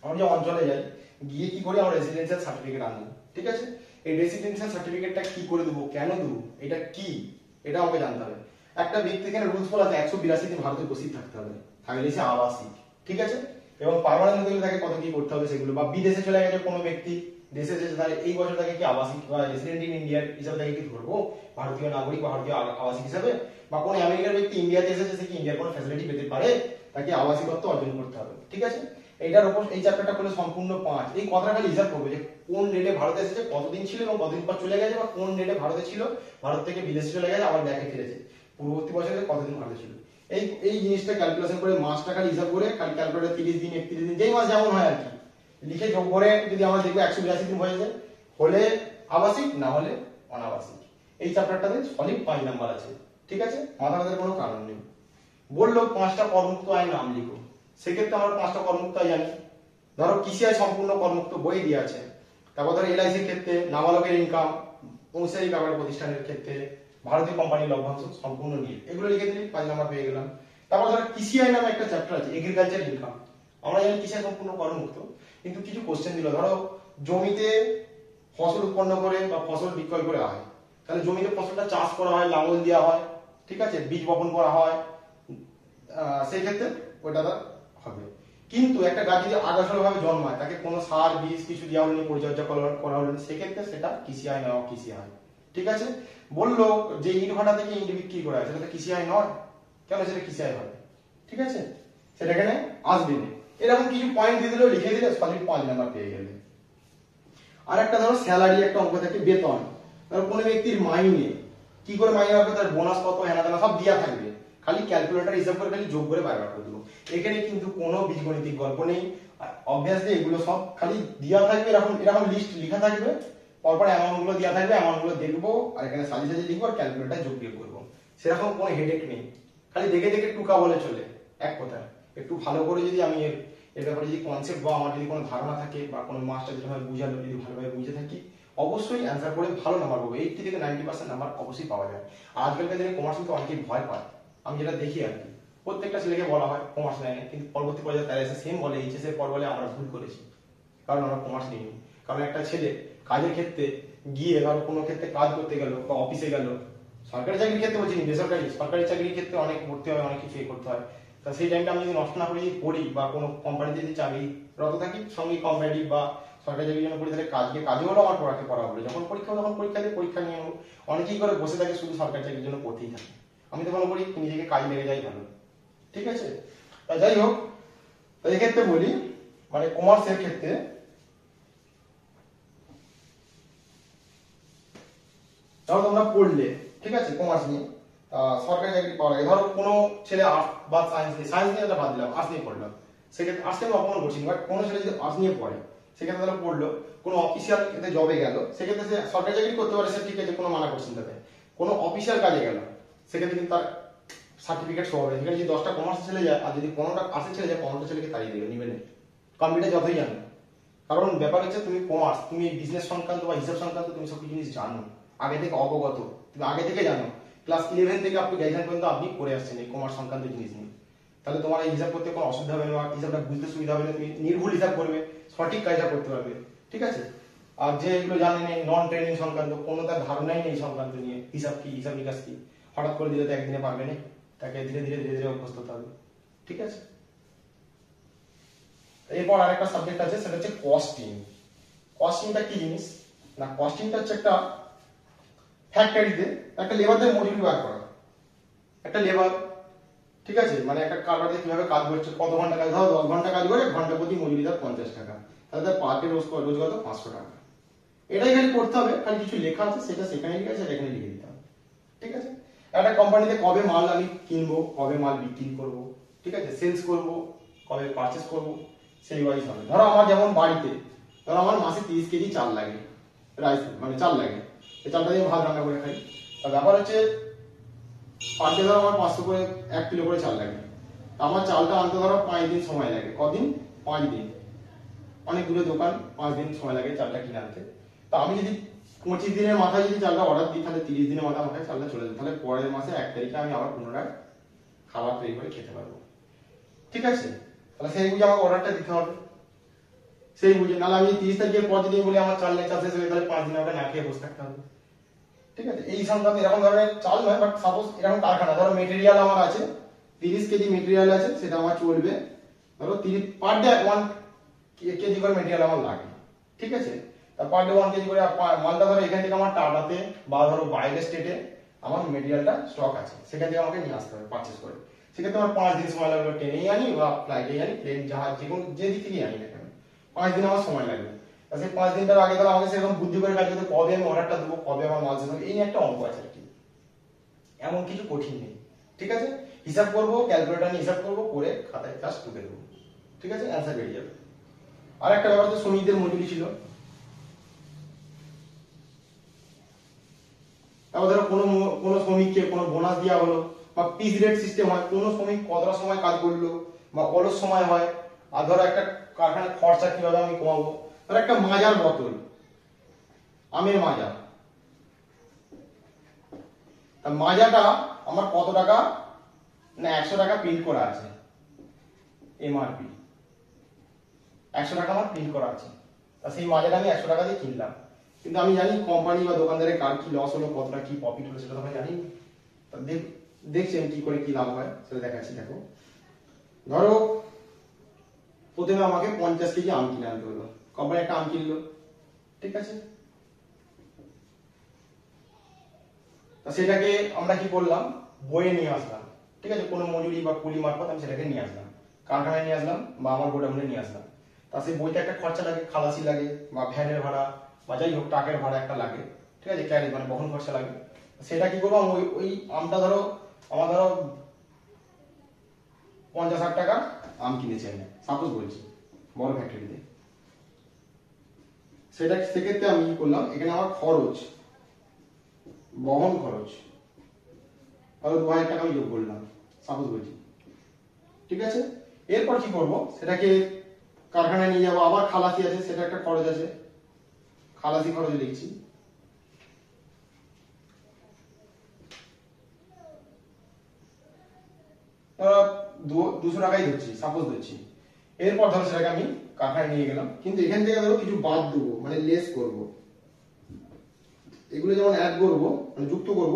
[SPEAKER 1] আমরা যে অঞ্চলে যাই, গিয়ে কি করি, আমরা রেসিডেন্সিয়াল সার্টিফিকেট আনবো। ঠিক আছে। এই রেসিডেন্সিয়াল সার্টিফিকেটটা কি করে দেবো, কেন দেবো, এটা কি, এটা আমাকে জানতে হবে। একটা ব্যক্তি এখানে রুলস বলা আছে 182 দিন ভারতে উপস্থিত থাকতে হবে, থাকলে সে আবাসিক। ঠিক আছে। এবং পার্মানেন্ট হলে তাকে কত কি করতে হবে সেগুলো, বা বিদেশে চলে গেছে কোনো ব্যক্তি, দেশে এসেছে, তাহলে এই বছর তাকে কি আবাসিক বা রেসিডেন্ট ইন ইন্ডিয়া হিসাবে তাকে কি ধরবো, ভারতীয় নাগরিক বা ভারতীয় আবাসিক হিসাবে। বা কোনো আমেরিকার ব্যক্তি ইন্ডিয়াতে এসেছে, সে কি ইন্ডিয়ার কোনো ফ্যাসিলিটি পেতে পারে, তাকে আবাসিকত্ব অর্জন করতে হবে। ঠিক আছে। এইটার উপর এই চ্যাপ্টারটা করলে সম্পূর্ণ 5। এই কথাটা খালি হিসাব করবে যে কোন ডেটে ভারতে এসেছে, কতদিন ছিল এবং কতদিন পর চলে গেছে, বা কোন ডেটে ভারতে ছিল, ভারত থেকে বিদেশে চলে গেছে, আবার ব্যাকে ফিরেছে, পূর্ববর্তী বছরে কতদিন ভারতে ছিল। এই জিনিসটা ক্যালকুলেশন করে মাসটা খালি হিসাব করে, খালি ক্যালকুলেটর 30 দিন 31 দিন যেই মাস যেমন হয় আর কি লিখে যোগ করে, যদি আমরা দেখবো 182 দিন হয়েছে, হলে আবাসিক, না হলে অনাবাসিক। এই চ্যাপ্টারটাতে সলিড 5 নাম্বার আছে, ঠিক আছে, মাথা ব্যথার কোনো কারণ নেই। বললো 5টা করমুক্ত আইন নাম লিখো, সেক্ষেত্রে আমরা 5টা করমুক্ত আইন জানি। ধরো কৃষি আইন সম্পূর্ণ করমুক্ত বই দিয়ে আছে। তারপর ধরো এলআইসির ক্ষেত্রে নাবালকের ইনকাম, অংশীদারি ব্যাপার প্রতিষ্ঠানের ক্ষেত্রে ভারতীয় কোম্পানির লভ্যাংশ সম্পূর্ণ নীল, এগুলো লিখে দিলে 5 নাম্বার পেয়ে গেলাম। তারপর ধরো কৃষি আইন নামে একটা চ্যাপ্টার আছে, এগ্রিকালচার ইনকাম। আমরা জানি কৃষি আইন সম্পূর্ণ করমুক্ত, কিন্তু কিছু কোশ্চেন দিল, ধরো জমিতে ফসল উৎপন্ন করে বা ফসল বিক্রয় করে হয়, তাহলে জমিতে ফসলটা চাষ করা হয়, লাঙল দেওয়া হয়, ঠিক আছে, বীজ বপন করা হয়, সেই ক্ষেত্রে ওটা হবে। কিন্তু একটা গাছ যদি আগাছাড়া ভাবে জন্মায়, তাকে কোনো সার বীজ কিছু দেওয়া হয়নি, পরিচর্যা করা হয়নি, সেক্ষেত্রে সেটা কৃষি আইন নয়, অকৃষি আইন, ঠিক আছে। বললো যে ইট ভাটা থেকে ইট বিক্রি করা হয়, সেটা তো কৃষি আইন নয়, কেন সেটা কৃষি আইন হবে, ঠিক আছে, সেটা এখানে আসবে না। এরকম কিছু পয়েন্ট দিয়ে দিলেও লিখে দিলে সলিড 5 নাম্বার পেয়ে গেলে। আর একটা ধরো স্যালারি একটা অঙ্ক থাকে, বেতন। ধরো কোনো ব্যক্তির মাইনে, কি করে মাইনে হবে, তার বোনাস কত, হেনা তেনা সব দেওয়া থাকবে, খালি ক্যালকুলেটর হিসাব করে খালি যোগ করে বাইরে করে দেবো। এখানে কিন্তু কোনো বীজগণিতিক গল্প নেই, অবভিয়াসলি এগুলো সব খালি দেওয়া থাকবে, এরকম এরকম লিস্ট লেখা থাকবে, পরপর অ্যামাউন্ট গুলো দেওয়া থাকবে, অ্যামাউন্ট গুলো দেখবো আর এখানে সাজিয়ে সাজিয়ে লিখবো আর ক্যালকুলেটর যোগ বিয়োগ করবো। সেরকম কোনো হেডেক নেই, খালি দেখে দেখে টুকা বলে চলে। এক কথা, একটু ভালো করে যদি আমি এর ব্যাপারে যদি কনসেপ্ট বা আমার যদি কোনো ধারণা থাকে বা কোনো মাস্টার যেভাবে বুঝালো যদি ভালোভাবে বুঝে থাকি, অবশ্যই অ্যান্সার করে ভালো নাম্বার পাবো, 80 থেকে 90% নাম্বার অবশ্যই পাওয়া যায়। আর আজকালকার দিনে কমার্স কিন্তু অনেকেই ভয় পায়, আমি যেটা দেখি আর কি, প্রত্যেকটা ছেলেকে বলা হয় কমার্স লাইনে, কিন্তু পরবর্তী পর্যায়ে তারা এসে সেম বলে এইচএস এর পর বলে আমরা ভুল করেছি, কারণ আমরা কমার্স নিইনি। কারণ একটা ছেলে কাজের ক্ষেত্রে গিয়ে ধরো কোনো ক্ষেত্রে কাজ করতে গেল বা অফিসে গেল, সরকারি চাকরির ক্ষেত্রে বলছি, বেসরকারি সরকারি চাকরির ক্ষেত্রে অনেক ভর্তি হয়, অনেক কিছু করতে হয়। তা সেই টাইমটা আমি যদি নষ্ট না করে যদি পড়ি বা কোনো কোম্পানিতে যদি চাকরিরত থাকি, সঙ্গে কম্পারেটিভ বা সরকারি চাকরির জন্য পড়ি, তাহলে কাজে হলো আমার পড়াকে পড়া হবে, যখন পরীক্ষা তখন পরীক্ষা দিয়ে পরীক্ষা নিয়ে নেবো। অনেকেই করে বসে থাকে শুধু সরকারি চাকরির জন্য পড়তেই থাকে, আমি তো মনে করি নিজেকে কাজ লেগে যাই ভালো, ঠিক আছে। তা যাই হোক, তো এক্ষেত্রে বলি মানে কমার্সের ক্ষেত্রে ধরো তোমরা পড়লে, ঠিক আছে, কমার্স নিয়ে সরকারি চাকরি পাওয়ার আগে, ধরো কোনো ছেলে আর্টস বা সায়েন্স নিয়ে বাদ দিলাম, আর্টস নিয়ে পড়লাম, সেক্ষেত্রে আর্টস আমি অপমান করছি, বাট কোনো ছেলে যদি আর্টস নিয়ে পড়ে, সেক্ষেত্রে তারা পড়লো, কোনো অফিসিয়াল জবে গেল, সেক্ষেত্রে সে সরকারি চাকরি করতে পারে, সে ঠিক আছে, কোনো মানা করছেন তাতে। কোনো অফিসিয়াল কাজে গেল, সেক্ষেত্রে কিন্তু তার সার্টিফিকেট শো হবে। এখানে যদি 10টা কমার্স ছেলে যায় আর যদি 15টা আর্টসের ছেলে যায়, 15টা ছেলেকে তাড়িয়ে দেবে, নিবে না, কম্পিউটার যতই জানো। কারণ ব্যাপার হচ্ছে তুমি কমার্স, তুমি বিজনেস সংক্রান্ত বা হিসাব সংক্রান্ত তুমি সব জিনিস জানো, আগে থেকে অবগত, তুমি আগে থেকে জানো, ক্লাস 11 থেকে আপনি গ্র্যাজুয়েশন পর্যন্ত আপনি পড়ে আসছেন এই কমার্স সংক্রান্ত জিনিস নিয়ে। তাহলে তোমার এই হিসাব করতে কোনো অসুবিধা হবে না, হিসাবটা বুঝতে সুবিধা হবে না, তুমি নির্ভুল হিসাব করবে, সঠিক কাজটা করতে পারবে, ঠিক আছে। আর যে এগুলো জানে নেই, নন ট্রেনিং সংক্রান্ত, কোনো তার ধারণাই নেই সংক্রান্ত নিয়ে, হিসাব কি, হিসাব নিকাশ কি, হঠাৎ করে দিলে তো একদিনে পারবে না, তাকে ধীরে ধীরে ধীরে ধীরে অভ্যস্ত হতে হবে, ঠিক আছে। এরপর আরেকটা সাবজেক্ট আছে, সেটা হচ্ছে কস্টিং। কস্টিংটা কি জিনিস না, কস্টিংটা হচ্ছে একটা ফ্যাক্টরিতে একটা লেবারদের মজুরি বার করা, একটা লেবার, ঠিক আছে, মানে একটা কারবারে কিভাবে কাজ করছে, কত ঘন্টা কাজ, ধরো 10 ঘন্টা কাজ করে ঘন্টা প্রতি মজুরি তার 50 টাকা, তাহলে তার পার ডে রোজগার তো 500 টাকা। এটাই খালি করতে হবে, খালি কিছু লেখা আছে সেটা সেখানে লিখে আছে, এখানে লিখে দিতে হবে, ঠিক আছে। একটা কোম্পানিতে কবে মাল আমি কিনবো, কবে মাল বিক্রি করবো, ঠিক আছে, সেলস করবো, কবে পারচেস করবো, সেই ওয়াইজ হবে। ধরো আমার যেমন বাড়িতে, ধরো আমার মাসে 30 কেজি চাল লাগে, রাইস মানে চাল লাগে, এই চালটা দিয়ে ভাত রান্না করে খাই। তার ব্যাপার হচ্ছে পার ডে ধরো আমার 500 করে 1 কিলো করে চাল লাগে, আমার চালটা আনতে ধরো 5 দিন সময় লাগে, কদিন, 5 দিন, অনেক দূরে দোকান, 5 দিন সময় লাগে চালটা কিনে আনতে। তো আমি যদি 25 দিনের মাথায় যদি চালটা অর্ডার দিই, তাহলে 30 দিনের মাথায় আমাকে চালটা চলে যায়, তাহলে পরের মাসে 1 তারিখে আমি আবার পুনরায় খাবার তৈরি করে খেতে পারবো, ঠিক আছে। তাহলে সেই বুঝে আমাকে অর্ডারটা দিতে হবে, সেই বুঝে, নাহলে আমি 30 তারিখের পর যদি বলি আমার চাল নেই, চাল শেষ হয়ে, তাহলে 5 দিন আমাকে না খেয়ে বসে থাকতে হবে, ঠিক আছে। এই সংক্রান্ত এরকম ধরনের চাল নয়, বাট সাপোজ এরকম কারখানা, ধরো মেটেরিয়াল আমার আছে 30 কেজি মেটেরিয়াল আছে, সেটা আমার চলবে, ধরো 30 পার ডে 1 কেজি করে মেটেরিয়াল আমার লাগে, ঠিক আছে। তা পার ডে 1 কেজি করে মালটা ধরো এখান থেকে আমার টাটাতে বা ধরো বাইরের স্টেটে আমার মেটেরিয়ালটা স্টক আছে, সেখান থেকে আমাকে নিয়ে আসতে হবে পারচেস করে, সেক্ষেত্রে আমার 5 দিন সময় লাগবে, ট্রেনেই আনি বা ফ্লাইটেই আনি, প্লেন জাহাজ যে কোনো যে দিক থেকেই আনি না কেন, 5 দিন আমার সময় লাগবে। সেই 5 দিনটার আগে তাহলে আমাকে সেরকম বুদ্ধি করে কাজ করতে, কবে আমি অর্ডারটা দেবো, কবে আমার মাল শেষ হবে, এই নিয়ে একটা অঙ্ক আছে আর কি, এমন কিছু কঠিন নেই, ঠিক আছে। হিসাব করবো, ক্যালকুলেটর নিয়ে হিসাব করবো, করে খাতায় জাস্ট টুকে দেবো, ঠিক আছে, অ্যান্সার বেরিয়ে যাবে। আর একটা ব্যাপার তো শ্রমিকদের মজুরি ছিল, তারপর ধরো কোনো শ্রমিককে কোনো বোনাস দেওয়া হলো, বা পিস রেট সিস্টেম হয়, কোনো শ্রমিক কতটা সময় কাজ করলো বা অলস সময় হয়, আর ধরো একটা কারখানার খরচা কিভাবে আমি কমাবো। ধরো একটা মাজার বোতল, আমের মাজা, মাজাটা আমার কত টাকা না 100 টাকা প্রিন্ট করা আছে, এমআরপি 100 টাকা আমার প্রিন্ট করা আছে। তা সেই মাজাটা আমি 100 টাকা দিয়ে কিনলাম, কিন্তু আমি জানি কোম্পানি বা দোকানদারের কার কি লস হলো, কতটা কি প্রফিট হলো সেটা তো আমি জানি। দেখছি আমি কি করে কি লাভ হয় সেটা দেখাচ্ছি। দেখো ধরো প্রথমে আমাকে 50 কেজি আম কিনে আনতে হলো, কোম্পানি একটা আম কিনলো, ঠিক আছে। তা সেটাকে আমরা কি করলাম, বয়ে নিয়ে আসলাম, ঠিক আছে, কোনো মজুরি বা কুলি মারফত আমি সেটাকে নিয়ে আসলাম, কারখানায় নিয়ে আসলাম বা আমার গোডাউনে নিয়ে আসলাম। তা সেই বইতে একটা খরচা লাগে, খালাসি লাগে বা ভ্যানের ভাড়া বা যাই হোক ট্রাকের ভাড়া একটা লাগে, ঠিক আছে, ক্যারি মানে বহন খরচা লাগে। সেটা কি করবো, ওই আমটা ধরো আমার ধরো 50-60 টাকা আম কিনেছি আমি, সাপোজ বলছি, বড় ফ্যাক্টরিতে। সেক্ষেত্রে আমি কি করলাম, এখানে আমার খরচ, বহন খরচ তাহলে 2000 টাকা আমি যোগ করলাম, সাপোজ বলছি, ঠিক আছে। এরপর কি করব, সেটাকে কারখানায় নিয়ে যাবো, আবার খালাসি আছে, সেটা একটা খরচ আছে, খালাসি খরচ লিখছি। ধরো 200 টাকাই ধরছি, সাপোজ ধরছি। এরপর ধরো সেটাকে আমি কারখানায় নিয়ে গেলাম, কিন্তু এখান থেকে ধরো কিছু বাদ দেবো, মানে লেস করব, এগুলো যেমন অ্যাড করব মানে যুক্ত করব,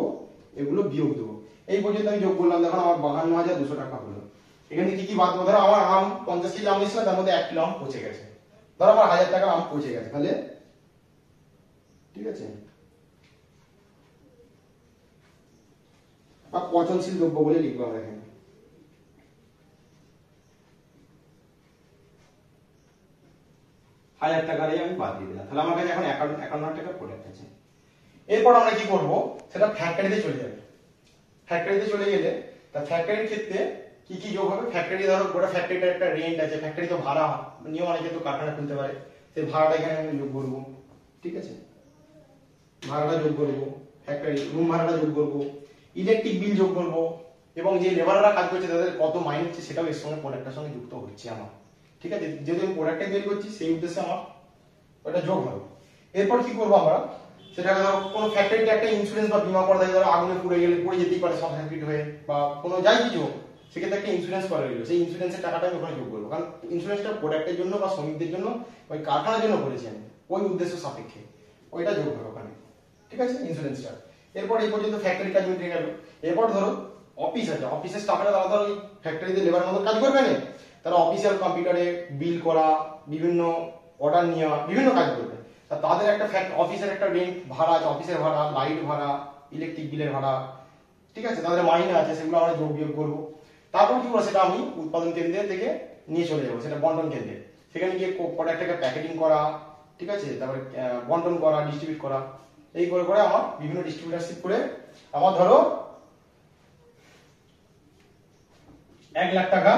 [SPEAKER 1] এগুলো বিয়োগ দেবো। এই পর্যন্ত আমি যোগ করলাম, দেখুন আমার 52,200 টাকা হলো। এখানে কি কি বাদ দেবো, ধরো আমার আম 50 কেজি আম নিয়েছিল, তার মধ্যে 1 কিলো আম পচে গেছে, ধরো আমার 1000 টাকার আম পচে গেছে, তাহলে ঠিক আছে, বা পচনশীল দ্রব্য বলে লিখবো আমরা এখানে। হাজার টাকার আমি বাদ দিয়ে দিলাম, তাহলে আমার কাছে এখন 51 টাকা প্রোডাক্ট আছে। এরপর আমরা কি করব, সেটা ফ্যাক্টরিতে চলে যাবে। ফ্যাক্টরিতে চলে গেলে তা ফ্যাক্টরির ক্ষেত্রে কি কি যোগ হবে, ফ্যাক্টরি ধরো গোটা ফ্যাক্টরিটার একটা রেন্ট আছে, ফ্যাক্টরি তো ভাড়া নিয়ে অনেকে তো কারখানা খুলতে পারে, সেই ভাড়াটা এখানে আমি যোগ করবো, ঠিক আছে, ভাড়াটা যোগ করবো, ফ্যাক্টরি রুম ভাড়াটা যোগ করবো, ইলেকট্রিক বিল যোগ করবো, এবং যে লেবাররা কাজ করছে তাদের কত মাইনে হচ্ছে সেটাও এর সঙ্গে প্রোডাক্টের সঙ্গে যুক্ত হচ্ছে আমার, ঠিক আছে, যেহেতু আমি প্রোডাক্টটা তৈরি করছি সেই উদ্দেশ্যে আমার ওটা যোগ হবে। এরপর কি করবো আমরা, সেটাকে ধরো কোনো ফ্যাক্টরিতে একটা ইন্স্যুরেন্স বা বীমা করা থাকে, ধরো আগুনে পুড়ে গেলে পড়ে যেতেই পারে শর্ট সার্কিট হয়ে বা কোনো যাই কিছু হোক, সেক্ষেত্রে একটা ইন্স্যুরেন্স করা গেলো, সেই ইন্স্যুরেন্সের টাকাটা আমি ওখানে যোগ করবো, কারণ ইন্স্যুরেন্সটা প্রোডাক্টের জন্য বা শ্রমিকদের জন্য ওই কারখানার জন্য করেছি আমি, ওই উদ্দেশ্য সাপেক্ষে ওইটা যোগ হবে ওখানে, ঠিক আছে, ইন্স্যুরেন্সটা। এরপর এই পর্যন্ত ফ্যাক্টরি কাজ মিটে গেল। এরপর ধরো অফিস আছে, অফিসের স্টাফরা তারা ধরো ওই ফ্যাক্টরিতে লেবার মতো কাজ করবে না, তারা অফিসিয়াল কম্পিউটারে বিল করা, বিভিন্ন অর্ডার নেওয়া, বিভিন্ন কাজ করবে। তাদের একটা অফিসের একটা রেন্ট ভাড়া আছে, অফিসের ভাড়া, লাইট ভাড়া, ইলেকট্রিক বিলের ভাড়া, ঠিক আছে, তাদের মাইনে আছে, সেগুলো আমরা যোগ বিয়োগ করবো। তারপর কি করবো, সেটা আমি উৎপাদন কেন্দ্র থেকে নিয়ে চলে যাবো, সেটা বন্টন কেন্দ্রে, সেখানে গিয়ে প্রোডাক্টটাকে প্যাকেটিং করা, ঠিক আছে, তারপরে বন্টন করা, ডিস্ট্রিবিউট করা, এই করে করে আমার বিভিন্ন ডিস্ট্রিবিউটারশিপ করে আমার ধরো 1 লাখ টাকা,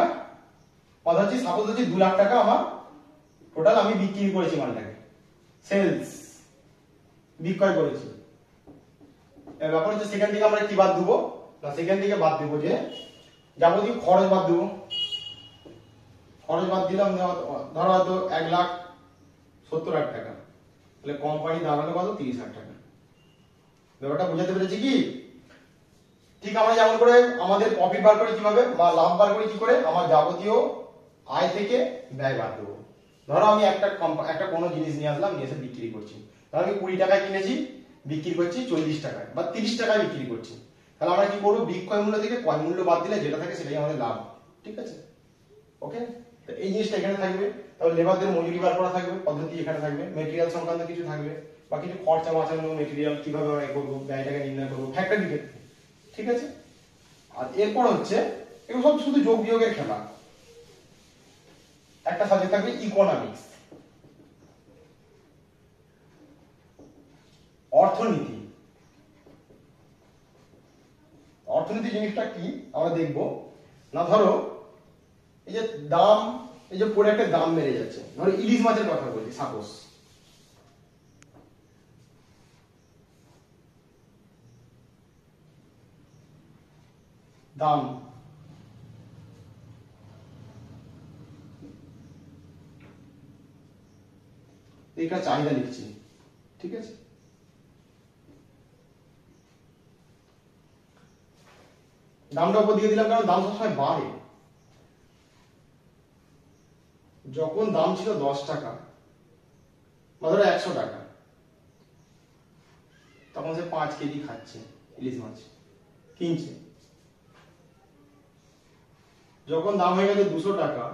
[SPEAKER 1] কথা হচ্ছে সাপোজ হচ্ছে 2 লাখ টাকা আমার টোটাল আমি বিক্রি করেছি, মালটাকে সেলস বিক্রয় করেছি। এর ব্যাপার হচ্ছে সেখান থেকে আমরা কি বাদ দেবো না, সেখান থেকে বাদ দেবো যে যাবতীয় খরচ বাদ দেবো, খরচ বাদ দিলাম, ধরো হয়তো 1,70,000 টাকা, তাহলে কোম্পানি দাঁড়ালো কত, 30,000 টাকা। ব্যাপারটা বুঝাতে পেরেছি কি, ঠিক আমরা যেমন করে আমাদের প্রফিট বার করি কিভাবে বা লাভ বার করি কি করে, আমার যাবতীয় আয় থেকে ব্যয় বাদ দেবো। ধরো আমি একটা কোনো জিনিস নিয়ে আসলাম, নিয়ে এসে বিক্রি করছি, ধরো আমি 20 টাকায় কিনেছি, বিক্রি করছি 40 টাকায় বা 30 টাকায় বিক্রি করছি, তাহলে আমরা কি করবো, বিক্রয় মূল্য থেকে ক্রয় মূল্য বাদ দিলে যেটা থাকে সেটাই আমাদের লাভ, ঠিক আছে, ওকে। তো এই জিনিসটা এখানে থাকবে, তাহলে লেবারদের মজুরি বার করা থাকবে, পদ্ধতি এখানে থাকবে, মেটেরিয়াল সংক্রান্ত কিছু থাকবে, বা কিছু খরচা বাঁচানো, মেটেরিয়াল কিভাবে ব্যয় করবো, ব্যয়টাকে নির্ণয় করবো ফ্যাক্টরি ক্ষেত্রে, ঠিক আছে। আর এরপর হচ্ছে এগুলো সব শুধু যোগ বিয়োগের খেলা। একটা সাবজেক্ট থাকবে ইকোনমিক্স, অর্থনীতি। অর্থনীতি জিনিসটা কি আমরা দেখবো না, ধরো এই যে দাম, এই যে প্রোডাক্টের দাম বেড়ে যাচ্ছে, ধরো ইলিশ মাছের কথা বলছি সাপোজ, দাম এটা চাহিদা লিখছি, ঠিক আছে। দামটা উপর দিকে দিলাম কারণ দাম সবসময় বাড়ে। যখন দাম ছিল 10 টাকা বা ধরো 100 টাকা, তখন সে 5 কেজি খাচ্ছে ইলিশ মাছ কিনছে। যখন দাম হয়ে গেছে 200 টাকা,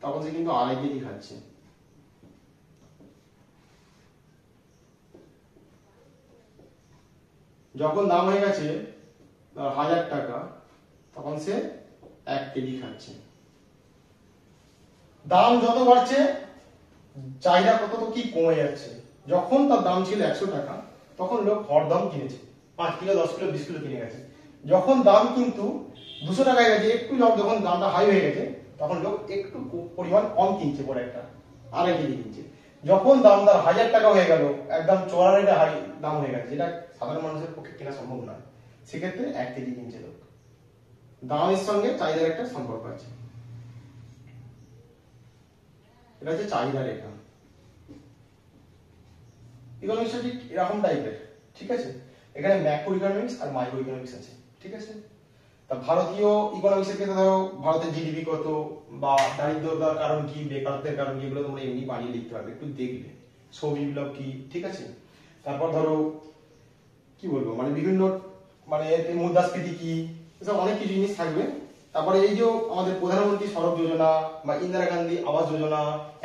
[SPEAKER 1] তখন সে কিন্তু 2.5 কেজি খাচ্ছে। যখন দাম হয়ে গেছে 1000 টাকা, তখন সে 1 কেজি খাচ্ছে। দাম যত বাড়ছে চাহিদা তত তো কি কমে যাচ্ছে। যখন তার দাম ছিল 100 টাকা, তখন লোক হরদম কিনেছে, 5 কিলো 10 কিলো 20 কিলো কিনে গেছে। যখন দাম কিন্তু 200 টাকায় গেছে, একটু যখন দামটা হাই হয়ে গেছে, তখন লোক একটু পরিমাণ কম কিনছে, পরে একটা 2.5 কেজি কিনছে। যখন দাম তার 1000 টাকা হয়ে গেল, একদম চড়া রেটে হাই দাম হয়ে গেছে, যেটা সাধারণ মানুষের পক্ষে কেনা সম্ভব নয়, সেক্ষেত্রে 1 কেজি কিনছে লোক। দামের সঙ্গে চাহিদার একটা সম্পর্ক আছে। এটা হচ্ছে চাহিদা রেখা। ইকোনমিক্সটা ঠিক এরকম টাইপের, ঠিক আছে। এখানে ম্যাক্রো ইকোনমিক্স আর মাইক্রো ইকোনমিক্স আছে, ঠিক আছে। তা ভারতীয় ইকোনমিক্সের ক্ষেত্রে ধরো ভারতের জিডিপি কত, বা দারিদ্রতার কারণ কি, বেকারত্বের কারণ কি, এগুলো তোমরা এমনি বানিয়ে লিখতে পারবে, একটু দেখবে সৌর বিপ্লব কি, ঠিক আছে। তারপর ধরো কি বলবো, মানে বিভিন্ন মানে মুদ্রাস্ফীতি কি, এসব অনেক কিছু জিনিস থাকবে। তারপরে এই যে আমাদের প্রধানমন্ত্রী সড়ক যোজনা বা ইন্দিরা গান্ধী আবাস যোজনা,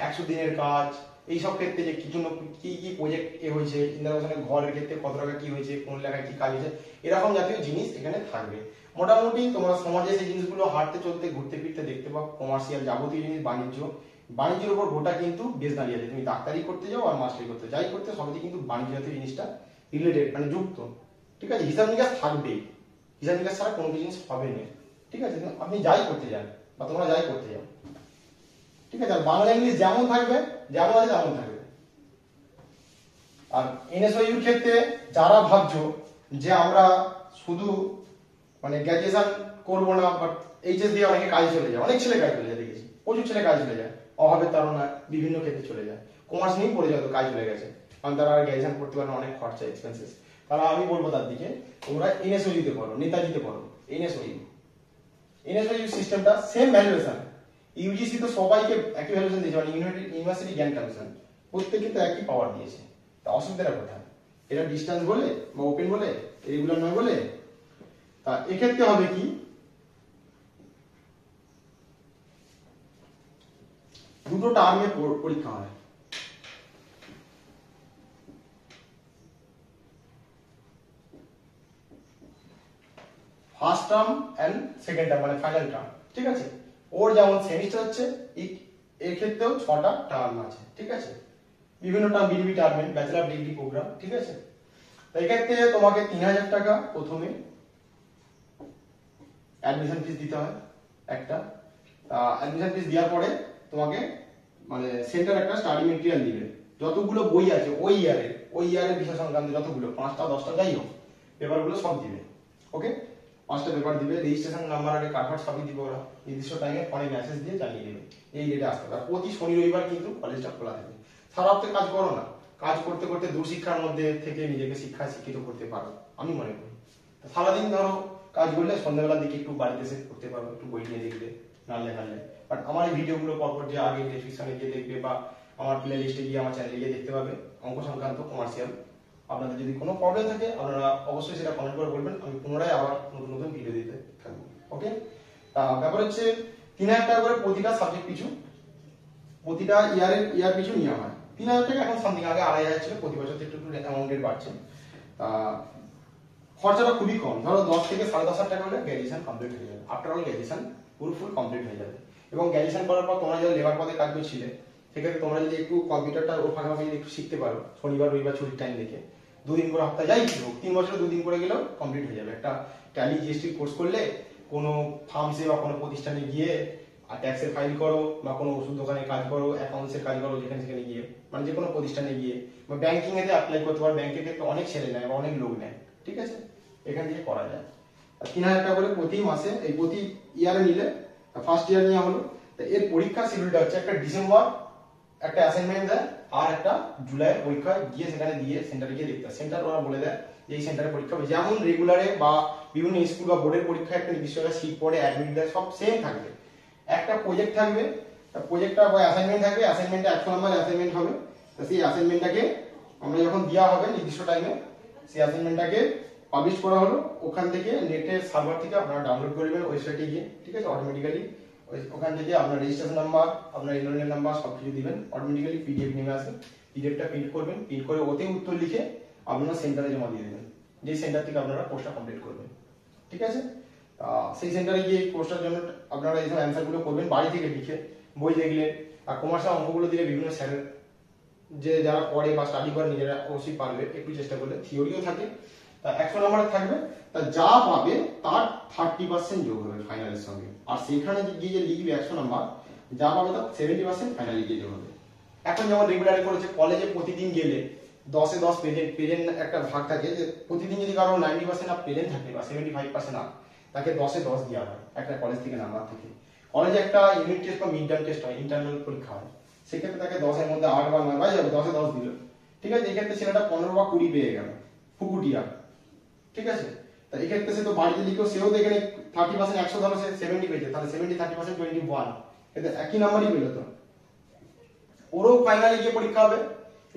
[SPEAKER 1] 100 দিনের কাজ, এইসব ক্ষেত্রে যে কিছু কি কি প্রজেক্ট হয়েছে, ইন্দিরা আবাসনের ঘরের ক্ষেত্রে কত টাকা কি হয়েছে, কোন এলাকায় কি কাজ হয়েছে, এরকম জাতীয় জিনিস এখানে থাকবে। মোটামুটি তোমরা সমাজে সেই জিনিসগুলো হাঁটতে চলতে ঘুরতে ফিরতে দেখতে পাও। কমার্শিয়াল যাবতীয় জিনিস, বাণিজ্যের উপর গোটা কিন্তু বেশ দাঁড়িয়ে আছে। তুমি ডাক্তারি করতে যাও আর মাস্টারি করতে যাই করতে, সবই কিন্তু বাণিজ্য জাতীয় জিনিসটা রিলেটেড, মানে যুক্ত, ঠিক আছে। হিসাব নিকাশ থাকবেই, হিসাব নিকাশ ছাড়া কোনো জিনিস হবে না, ঠিক আছে। আপনি যাই করতে যান বা তোমরা যাই করতে যাও, ঠিক আছে। আর বাংলা ইংলিশ যেমন থাকবে, যেমন আছে তেমন থাকবে। আর এনএসইউর ক্ষেত্রে যারা ভাবছো যে আমরা শুধু মানে গ্র্যাজুয়েশন করবো না, বাট এইচএস দিয়ে অনেকে কাজে চলে যায়, অনেক ছেলে কাজে চলে যায়, দেখেছি প্রচুর ছেলে কাজে চলে যায়, অভাবের তাড়না বিভিন্ন ক্ষেত্রে চলে যায়। কমার্স নিয়েই পড়ে যায়, তো কাজ চলে গেছে, কারণ তারা আর গ্র্যাজুয়েশন করতে পারে না, অনেক খরচা এক্সপেন্সেস। তারা আমি বলবো তার দিকে তোমরা এনএসইউতে পড়ো, নেতাজিতে পড়ো। এনএসইউ সিস্টেমটা সেম ভ্যালুয়েশন, ইউজিসি তো সবাইকে একই ভ্যালুয়েশন দিয়েছে, মানে ইউনিভার্সিটি জ্ঞান কমিশন প্রত্যেকে তো একই পাওয়ার দিয়েছে। তা অসুবিধাটা কোথায়? এটা ডিস্টেন্স বলে বা ওপেন বলে, রেগুলার নয় বলে। তা এক্ষেত্রে হবে কি, দুটো টার্মে পরীক্ষা হয়। First term and second term, মানে ফাইনাল টার্ম, ঠিক আছে। ওর যেমন সেমিস্টার হচ্ছে, এর ক্ষেত্রেও 6টা টার্ম আছে, ঠিক আছে। বিভিন্ন term, BDB term, bachelor degree programme, ঠিক আছে। তো এক্ষেত্রে তোমাকে 3000 টাকা প্রথমে অ্যাডমিশন ফিস দিতে হয় একটা। অ্যাডমিশন ফিস দেওয়ার পরে তোমাকে মানে সেন্টার একটা স্টাডি মেটেরিয়াল দিবে, যতগুলো বই আছে ওই ইয়ারের বিষয় সংক্রান্ত যতগুলো, 5টা 10টা যাই হোক, পেপারগুলো সব দিবে। ওকে, 5টা পেপার দিবে, রেজিস্ট্রেশন নাম্বার আগে কার্ড সবই দিবে ওরা, নির্দিষ্ট টাইমে ফোনে মেসেজ দিয়ে জানিয়ে দেবে এই ডেটে আসতে হবে। আর প্রতি শনি রবিবার কিন্তু কলেজটা খোলা থাকে। সারা হপ্তাহে কাজ করো না, কাজ করতে করতে দূরশিক্ষার মধ্যে থেকে নিজেকে শিক্ষায় শিক্ষিত করতে পারো, আমি মনে করি। সারাদিন ধরো কাজ করলে সন্ধ্যাবেলার দিকে একটু বাড়িতে এসে করতে পারো, একটু বই নিয়ে দেখবে, নাড়লে। বাট আমার এই ভিডিওগুলো পরপর যে আগে ডেসক্রিপশনে গিয়ে দেখবে বা আমার প্লে লিস্টে গিয়ে আমার চ্যানেলে গিয়ে দেখতে পাবে, অঙ্ক সংক্রান্ত কমার্শিয়াল। আপনাদের যদি কোনো প্রবলেম থাকে আপনারা অবশ্যই সেটা কমেন্ট করে বলবেন, আমি পুনরায় আবার নতুন নতুন ভিডিও দিতে থাকবো। ওকে, ব্যাপার হচ্ছে 3000 টাকা করে প্রতিটা সাবজেক্ট পিছু, প্রতিটা ইয়ার পিছু নেওয়া হয় 3000 টাকা। এখন সামথিং আগে 2500 ছিল, প্রতি বছর একটু অ্যামাউন্টের বাড়ছে। খরচাটা খুবই কম, ধরো 10 থেকে 10,500 টাকা হলে গ্র্যাজুয়েশন কমপ্লিট হয়ে যাবে। আফটার অল গ্র্যাজুয়েশন পুরো ফুল কমপ্লিট হয়ে যাবে। এবং গ্র্যাজুয়েশন করার পর তোমরা যদি লেবার পদে কাজ করছিলে, সেক্ষেত্রে তোমরা যদি একটু কম্পিউটারটা ওর ফাঁকাফাঁকি যদি একটু শিখতে পারো, শনিবার রবিবার ছুটির টাইম দেখে 2 দিন করে সপ্তাহে যাই হোক, 3 বছরে 2 দিন করে গেলেও কমপ্লিট হয়ে যাবে। একটা ট্যালি জিএসটি কোর্স করলে কোনো ফার্মসে বা কোনো প্রতিষ্ঠানে গিয়ে ট্যাক্সের ফাইল করো, বা কোনো ওষুধ দোকানে কাজ করো, অ্যাকাউন্টসের কাজ করো, যেখানে সেখানে গিয়ে, মানে যে কোনো প্রতিষ্ঠানে গিয়ে, বা ব্যাংকিং এতে অ্যাপ্লাই করতে পারো। ব্যাংকের ক্ষেত্রে অনেক ছেলে নেয় বা অনেক লোক নেয়, ঠিক আছে, এখান থেকে করা যায়। 3000 টাকা করে প্রতি মাসে, এই প্রতি ইয়ারে নিলে, ফার্স্ট ইয়ার নেওয়া হলো। এর পরীক্ষা শিডিউলটা হচ্ছে একটা ডিসেম্বর একটা অ্যাসাইনমেন্ট দেয়, আর একটা জুলাই পরীক্ষা গিয়ে সেখানে দিয়ে সেন্টারে গিয়ে দেখতে হয়। সেন্টার ওরা বলে দেয় যে এই সেন্টারে পরীক্ষা হবে। যেমন রেগুলারে বা বিভিন্ন স্কুল বা বোর্ডের পরীক্ষা একটা নির্দিষ্ট সিট পড়ে, অ্যাডমিট দেয়, সব সেম থাকবে। একটা প্রজেক্ট থাকবে, প্রজেক্টটা বা অ্যাসাইনমেন্ট থাকবে, অ্যাসাইনমেন্টে 100 নম্বর অ্যাসাইনমেন্ট হবে। তো সেই অ্যাসাইনমেন্টটাকে আমরা যখন দেওয়া হবে নির্দিষ্ট টাইমে, সেই অ্যাসাইনমেন্টটাকে পাবলিশ করা হলো, ওখান থেকে নেটের সার্ভার থেকে আপনারা ডাউনলোড করবেন ওয়েবসাইটে গিয়ে, ঠিক আছে। অটোমেটিক্যালি ওখান থেকে আপনার রেজিস্ট্রেশন নাম্বার, আপনার এনরোলমেন্ট নাম্বার সবকিছু দিবেন, অটোমেটিক্যালি পিডিএফ নেমে আসবে। পিডিএফটা প্রিন্ট করবেন, প্রিন্ট করে ওতে উত্তর লিখে আপনারা সেন্টারে জমা দিয়ে দেবেন, যেই সেন্টার থেকে আপনারা কোর্সটা কমপ্লিট করবেন, ঠিক আছে। সেই সেন্টারে গিয়ে কোর্সটার জন্য আপনারা এইসব অ্যান্সারগুলো করবেন বাড়ি থেকে লিখে, বই দেখলে। আর কমার্সের অঙ্কগুলো দিলে বিভিন্ন স্যারের যে যারা পড়ে বা স্টাডি করে নিজেরা অবশ্যই পারবে, একটু চেষ্টা করলে। থিওরিও থাকে, তা 100 নম্বরে থাকবে, তা যা পাবে তার 30% যোগ হবে ফাইনালের সঙ্গে। আর সেখানে গিয়ে যে লিখবে 100 নম্বর, যা পাবে তার 70% ফাইনালে গিয়ে যোগ হবে। এখন যেমন রেগুলার করেছে, কলেজে প্রতিদিন গেলে 10-এ 10 প্রেজেন্ট একটা ভাগ থাকে, যে প্রতিদিন যদি কারো 90% আপ প্রেজেন্ট থাকে বা 75% আপ, তাকে 10-এ 10 দেওয়া হয় একটা কলেজ থেকে নাম্বার থেকে। কলেজে একটা ইউনিট টেস্ট বা মিড টার্ম টেস্ট হয়, ইন্টারনাল পরীক্ষা হয়, সেক্ষেত্রে তাকে 10-এর মধ্যে 8 বা 9 পাই যাবে, 10-এ 10 দিল, ঠিক আছে। এক্ষেত্রে ছেলেটা 15 বা 20 পেয়ে গেল, ফুকুটিয়া, ঠিক আছে। তা এক্ষেত্রে সে তো বাড়িতে লিখেও সেও দেখে 30% 100 ধরো সে 70 পেয়েছে, তাহলে 70 30% 21, এতে একই নাম্বারই পেলো। তো ওরও ফাইনালে গিয়ে পরীক্ষা হবে,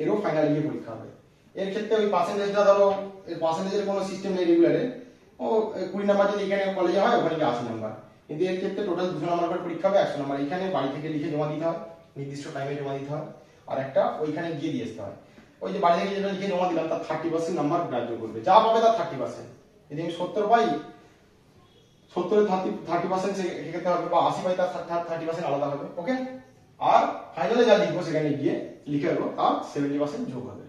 [SPEAKER 1] এরও ফাইনালে গিয়ে পরীক্ষা হবে। এর ক্ষেত্রে ওই পার্সেন্টেজটা ধরো, এর পার্সেন্টেজের কোনো সিস্টেম নেই রেগুলারে, ও 20 নাম্বার যদি এখানে কলেজে হয় ওখানে 80 নাম্বার, কিন্তু এর ক্ষেত্রে টোটাল 200 নাম্বার করে পরীক্ষা হবে, 100 নাম্বার এখানে বাড়ি থেকে লিখে জমা দিতে হয়, নির্দিষ্ট টাইমে জমা দিতে হয়, আর একটা ওইখানে গিয়ে দিয়ে আসতে হয়। ওই যে বাড়ি থেকে যেটা লিখে জমা দিলাম তার 30% নাম্বার গ্রাহ্য করবে, যা পাবে তার 30%। যদি আমি 70 পাই, 70 এর 30% সেক্ষেত্রে হবে, বা 80 পাই তার 30% আলাদা হবে, ওকে। আর ফাইনালে যা লিখবো সেখানে গিয়ে লিখে দেবো, তার 70% যোগ হবে,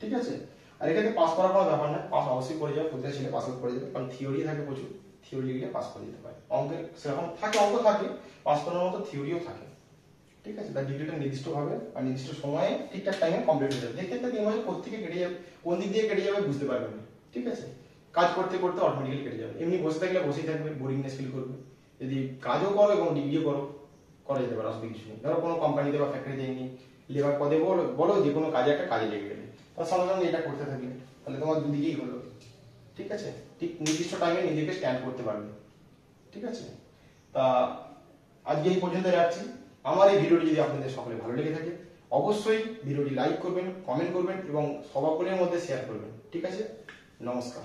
[SPEAKER 1] ঠিক আছে। আর এখানে পাস করার কোনো ব্যাপার না, পাস অবশ্যই করে যাবে, প্রত্যেক ছেলে পাস করে যাবে, কারণ থিওরি থাকে প্রচুর, থিওরি লিখলে পাস করে যেতে পারে। অঙ্কের সেরকম থাকে, অঙ্ক থাকে, পাস করার মতো থিওরিও থাকে, ঠিক আছে। তার ডিগ্রিটা নির্দিষ্টভাবে আর নির্দিষ্ট সময়ে ঠিকঠাক টাইমে কমপ্লিট হয়ে যাবে। দেখতে 3 মাসে কোথেকে কেটে যাবে, কোন দিক দিয়ে কেটে যাবে বুঝতে পারবেন না, ঠিক আছে। কাজ করতে করতে অটোমেটিক্যালি কেটে যাবে। এমনি বসে থাকলে বসেই থাকবে, বোরিংনেস ফিল করবে। যদি কাজও করো এবং ডিগ্রিও করো, করা যেতে পারে, অসুবিধা কিছু নেই। ধরো কোনো কোম্পানিতে বা ফ্যাক্টরিতে এমনি লেবার পদে বলো যে কোনো কাজে একটা কাজে লেগে গেলে, তার সঙ্গে সঙ্গে এটা করতে থাকলে, তাহলে তোমার দুদিকেই হলো, ঠিক আছে। ঠিক নির্দিষ্ট টাইমে নিজেকে স্ট্যান্ড করতে পারবে, ঠিক আছে। তা আজকে এই পর্যন্ত রাখছি। আমার এই ভিডিওটি যদি আপনাদের সকলে ভালো লেগে থাকে, অবশ্যই ভিডিওটি লাইক করবেন, কমেন্ট করবেন এবং সকলের মধ্যে শেয়ার করবেন, ঠিক আছে। নমস্কার।